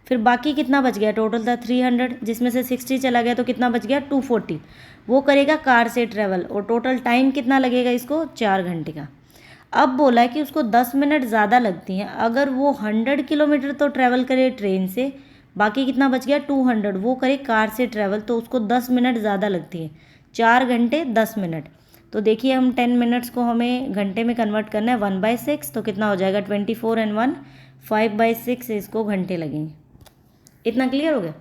Speaker 1: फिर बाकी कितना बच गया, टोटल था 300, जिसमें से 60 चला गया, तो कितना बच गया 240। वो करेगा कार से ट्रैवल, और टोटल टाइम कितना लगेगा इसको, 4 घंटे का। अब बोला है कि उसको 10 मिनट ज़्यादा लगती हैं। अगर वो 100 किलोमीटर तो ट्रैवल करे ट्रेन से, बाकी कितना बच गया 200, वो करे कार से ट्रैवल, तो उसको 10 मिनट ज़्यादा लगती है, 4 घंटे 10 मिनट। तो देखिए हम 10 मिनट्स को हमें घंटे में कन्वर्ट करना है 1/6, तो कितना हो जाएगा 24 एंड 1 5/6 इसको घंटे लगेंगे। इतना क्लियर हो गया।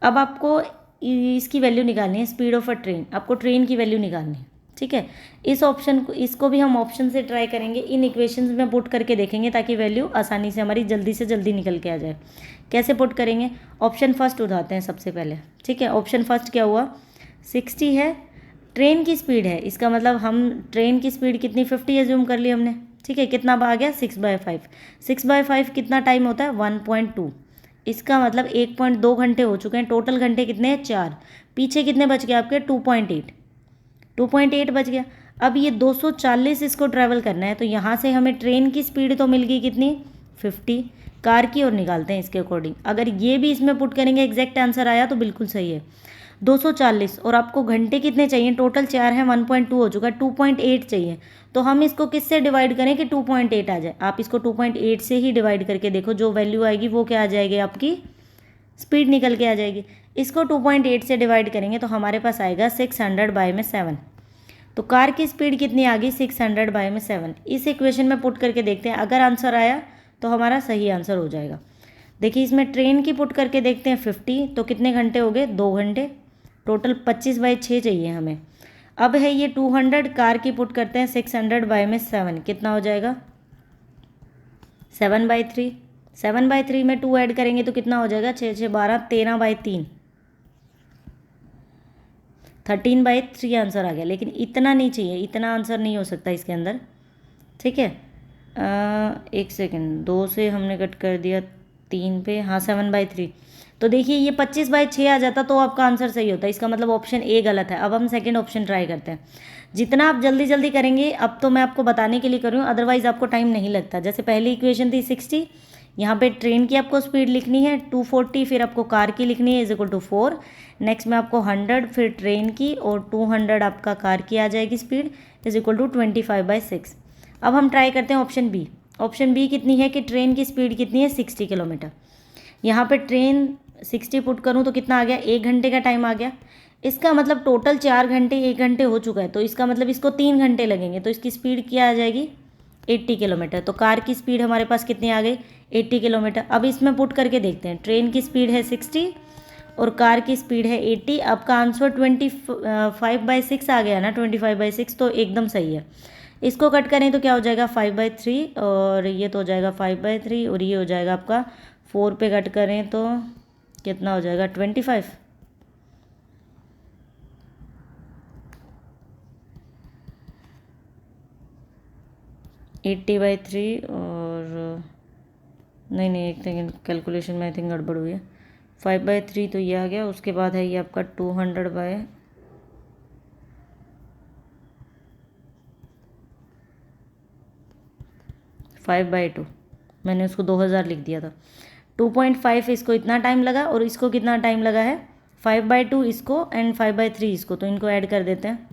Speaker 1: अब आपको इसकी वैल्यू निकालनी है, स्पीड ऑफ अ ट्रेन, आपको ट्रेन की वैल्यू निकालनी है, ठीक है। इस ऑप्शन को, इसको भी हम ऑप्शन से ट्राई करेंगे, इन इक्वेशंस में पुट करके देखेंगे ताकि वैल्यू आसानी से हमारी जल्दी से जल्दी निकल के आ जाए। कैसे पुट करेंगे, ऑप्शन फर्स्ट उठाते हैं सबसे पहले, ठीक है। ऑप्शन फर्स्ट क्या हुआ, 60 है, ट्रेन की स्पीड है, इसका मतलब हम ट्रेन की स्पीड कितनी 50 एज्यूम कर ली हमने, ठीक है। कितना आ गया 6/5, 6/5 कितना टाइम होता है 1.2, इसका मतलब 1.2 घंटे हो चुके हैं। टोटल घंटे कितने हैं 4, पीछे कितने बच गए आपके 2.8 बच गया। अब ये 240 इसको ट्रैवल करना है, तो यहाँ से हमें ट्रेन की स्पीड तो मिल गई कितनी 50, कार की और निकालते हैं इसके अकॉर्डिंग। अगर ये भी इसमें पुट करेंगे एग्जैक्ट आंसर आया तो बिल्कुल सही है। 240, और आपको घंटे कितने चाहिए, टोटल 4 है, 1.2 हो चुका है, 2.8 चाहिए। तो हम इसको किससे डिवाइड करें कि 2.8 आ जाए। आप इसको 2.8 से ही डिवाइड करके देखो, जो वैल्यू आएगी वो क्या आ जाएगी, आपकी स्पीड निकल के आ जाएगी। इसको 2.8 से डिवाइड करेंगे तो हमारे पास आएगा 600/7। तो कार की स्पीड कितनी आ गई, 600/7। इस इक्वेशन में पुट करके देखते हैं, अगर आंसर आया तो हमारा सही आंसर हो जाएगा। देखिए इसमें ट्रेन की पुट करके देखते हैं 50, तो कितने घंटे हो गए, 2 घंटे, टोटल 25/6 चाहिए हमें। अब है ये 200, कार की पुट करते हैं 600/7, कितना हो जाएगा 7/3। 7/3 में 2 ऐड करेंगे तो कितना हो जाएगा, 6 6 12, 13/3, 13/3 आंसर आ गया। लेकिन इतना नहीं चाहिए, इतना आंसर नहीं हो सकता इसके अंदर, ठीक है। एक सेकेंड, 2 से हमने कट कर दिया 3 पे, हाँ 7/3। तो देखिए ये 25/6 आ जाता तो आपका आंसर सही होता, इसका मतलब ऑप्शन ए गलत है। अब हम सेकंड ऑप्शन ट्राई करते हैं। जितना आप जल्दी जल्दी करेंगे, अब तो मैं आपको बताने के लिए कर रही हूँ, अदरवाइज आपको टाइम नहीं लगता। जैसे पहली इक्वेशन थी 60, यहाँ पे ट्रेन की आपको स्पीड लिखनी है 240, फिर आपको कार की लिखनी है =4। नेक्स्ट में आपको 100, फिर ट्रेन की, और 200 आपका कार की आ जाएगी स्पीड =25/6। अब हम ट्राई करते हैं ऑप्शन बी। ऑप्शन बी कितनी है कि ट्रेन की स्पीड कितनी है, 60 किलोमीटर। यहाँ पे ट्रेन 60 पुट करूँ तो कितना आ गया, 1 घंटे का टाइम आ गया। इसका मतलब टोटल 4 घंटे 1 घंटे हो चुका है, तो इसका मतलब इसको 3 घंटे लगेंगे, तो इसकी स्पीड क्या आ जाएगी, 80 किलोमीटर। तो कार की स्पीड हमारे पास कितनी आ गई, 80 किलोमीटर। अब इसमें पुट करके देखते हैं, ट्रेन की स्पीड है 60 और कार की स्पीड है 80। आपका आंसर 25/6 आ गया ना, 25/6, तो एकदम सही है। इसको कट करें तो क्या हो जाएगा, 5/3, और ये तो हो जाएगा 5/3, और ये हो जाएगा आपका 4 पे कट करें तो कितना हो जाएगा, 25। (80/3) और नहीं एक सेकेंड, कैलकुलेशन में आई थिंक गड़बड़ हुई है। 5/3 तो ये आ गया, उसके बाद है ये आपका 200/5/2, मैंने उसको 2000 लिख दिया था। 2.5 इसको इतना टाइम लगा, और इसको कितना टाइम लगा है, 5/2 इसको एंड 5/3 इसको, तो इनको ऐड कर देते हैं।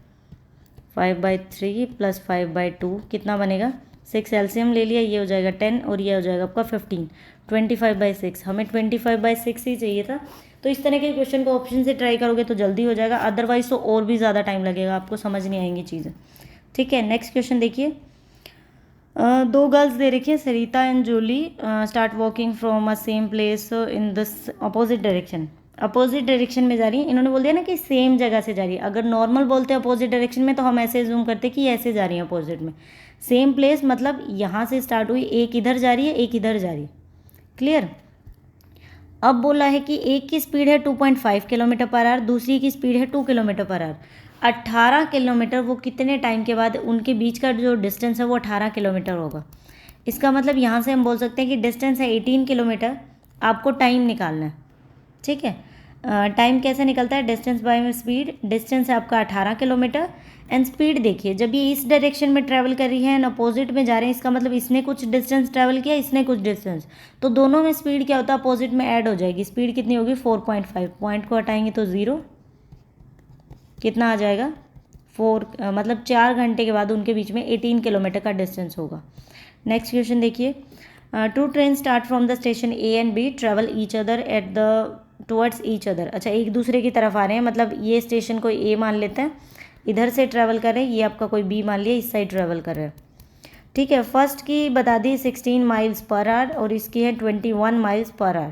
Speaker 1: 5/3 + 5/2 कितना बनेगा, 6 एलसीएम ले लिया, ये हो जाएगा 10 और ये हो जाएगा आपका 15, 25/6। हमें 25/6 ही चाहिए था। तो इस तरह के क्वेश्चन को ऑप्शन से ट्राई करोगे तो जल्दी हो जाएगा, अदरवाइज तो और भी ज़्यादा टाइम लगेगा, आपको समझ नहीं आएंगी चीज़ें, ठीक है। नेक्स्ट क्वेश्चन देखिए, 2 गर्ल्स दे रखी है, Sarita and Julie start walking from a same place in this opposite direction. Opposite direction में जा रही है, इन्होंने बोल दिया ना कि सेम जगह से जा रही है। अगर नॉर्मल बोलते हैं अपोजिट डायरेक्शन में तो हम ऐसे जूम करते कि ऐसे जा रही है अपोजिट में। सेम प्लेस मतलब यहाँ से स्टार्ट हुई, एक इधर जा रही है, एक इधर जा रही है, क्लियर। अब बोला है कि एक की स्पीड है 2.5 km/h, दूसरी की स्पीड है 2 km/h। 18 किलोमीटर वो कितने टाइम के बाद, उनके बीच का जो डिस्टेंस है वो 18 किलोमीटर होगा। इसका मतलब यहाँ से हम बोल सकते हैं कि डिस्टेंस है 18 किलोमीटर, आपको टाइम निकालना है, ठीक है। टाइम कैसे निकलता है, डिस्टेंस बाय स्पीड। डिस्टेंस है आपका 18 किलोमीटर एंड स्पीड देखिए, जब ये इस डायरेक्शन में ट्रैवल कर रही है एंड अपोजिट में जा रहे हैं, इसका मतलब इसने कुछ डिस्टेंस ट्रैवल किया, इसने कुछ डिस्टेंस, तो दोनों में स्पीड क्या होता है, अपोजिट में ऐड हो जाएगी। स्पीड कितनी होगी, 4.5, पॉइंट को हटाएंगे तो 0, कितना आ जाएगा 4, मतलब 4 घंटे के बाद उनके बीच में 18 किलोमीटर का डिस्टेंस होगा। नेक्स्ट क्वेश्चन देखिए, 2 train start from the station A and B, travel each other at the towards each other. अच्छा, एक दूसरे की तरफ आ रहे हैं, मतलब ये स्टेशन कोई ए मान लेते हैं, इधर से ट्रैवल कर रहे हैं, ये आपका कोई बी मान लिया, इस साइड ट्रैवल कर रहे हैं, ठीक है। फर्स्ट की बता दी 16 mph और इसकी है 21 mph।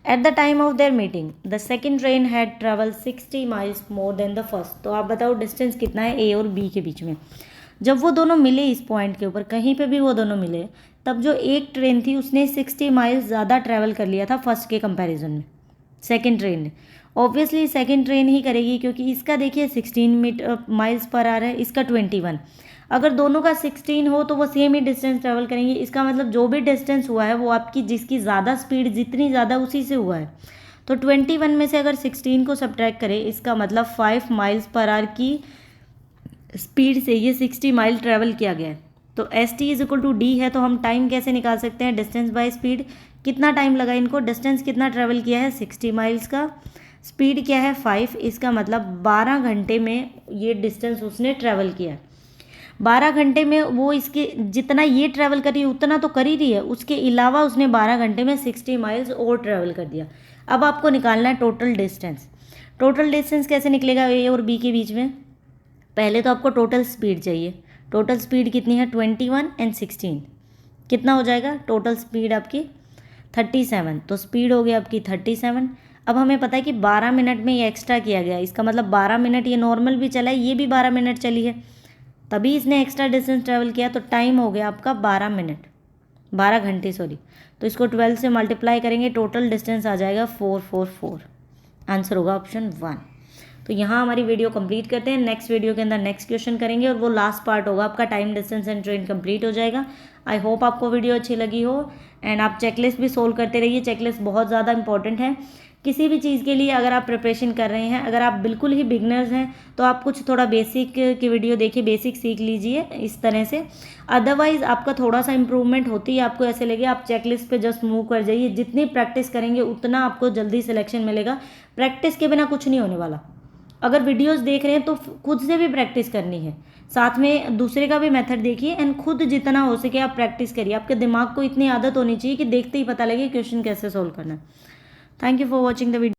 Speaker 1: At the time of their meeting the second train had travel 60 miles more than the first. तो आप बताओ डिस्टेंस कितना है ए और बी के बीच में। जब वो दोनों मिले इस पॉइंट के ऊपर, कहीं पे भी वो दोनों मिले, तब जो एक ट्रेन थी उसने 60 miles ज़्यादा ट्रैवल कर लिया था फर्स्ट के कंपैरिजन में, सेकंड ट्रेन ने। ऑब्वियसली सेकंड ट्रेन ही करेगी, क्योंकि इसका देखिए 16 mph है, इसका 21। अगर दोनों का 16 हो तो वो सेम ही डिस्टेंस ट्रैवल करेंगे। इसका मतलब जो भी डिस्टेंस हुआ है वो आपकी जिसकी ज़्यादा स्पीड जितनी ज़्यादा उसी से हुआ है। तो 21 में से अगर 16 को सब्ट्रैक्ट करें, इसका मतलब 5 mph की स्पीड से ये 60 माइल ट्रैवल किया गया है। तो ST = D है, तो हम टाइम कैसे निकाल सकते हैं, डिस्टेंस बाय स्पीड। कितना टाइम लगा इनको, डिस्टेंस कितना ट्रैवल किया है 60 माइल्स का, स्पीड क्या है 5, इसका मतलब 12 घंटे में ये डिस्टेंस उसने ट्रैवल किया। 12 घंटे में वो इसके जितना ये ट्रैवल करी उतना तो कर ही रही है, उसके अलावा उसने 12 घंटे में 60 माइल्स और ट्रैवल कर दिया। अब आपको निकालना है टोटल डिस्टेंस। टोटल डिस्टेंस कैसे निकलेगा ए और बी के बीच में? पहले तो आपको टोटल स्पीड चाहिए। टोटल स्पीड कितनी है? 21 एंड 16 कितना हो जाएगा? टोटल स्पीड आपकी 37, तो स्पीड हो गई आपकी 37। अब हमें पता है कि 12 मिनट में ये एक्स्ट्रा किया गया, इसका मतलब 12 मिनट ये नॉर्मल भी चला है, ये भी 12 मिनट चली है, तभी इसने एक्स्ट्रा डिस्टेंस ट्रैवल किया, तो टाइम हो गया आपका 12 मिनट, 12 घंटे सॉरी। तो इसको 12 से मल्टीप्लाई करेंगे, टोटल डिस्टेंस आ जाएगा 444। आंसर होगा ऑप्शन 1। तो यहाँ हमारी वीडियो कंप्लीट करते हैं। नेक्स्ट वीडियो के अंदर नेक्स्ट क्वेश्चन करेंगे और वो लास्ट पार्ट होगा आपका, time distance and train complete हो जाएगा। आई होप आपको वीडियो अच्छी लगी हो एंड आप चेकलिस्ट भी सोल्व करते रहिए। चेकलिस्ट बहुत ज़्यादा इंपॉर्टेंट है किसी भी चीज़ के लिए। अगर आप प्रिपरेशन कर रहे हैं, अगर आप बिल्कुल ही बिगनर्स हैं, तो आप कुछ थोड़ा बेसिक की वीडियो देखिए, बेसिक सीख लीजिए इस तरह से। अदरवाइज़ आपका थोड़ा सा इंप्रूवमेंट होती है, आपको ऐसे लगे आप चेकलिस्ट पे जस्ट मूव कर जाइए। जितनी प्रैक्टिस करेंगे उतना आपको जल्दी सिलेक्शन मिलेगा। प्रैक्टिस के बिना कुछ नहीं होने वाला। अगर वीडियोस देख रहे हैं तो खुद से भी प्रैक्टिस करनी है, साथ में दूसरे का भी मेथड देखिए एंड खुद जितना हो सके आप प्रैक्टिस करिए। आपके दिमाग को इतनी आदत होनी चाहिए कि देखते ही पता लगे क्वेश्चन कैसे सोल्व करना है। Thank you for watching the video.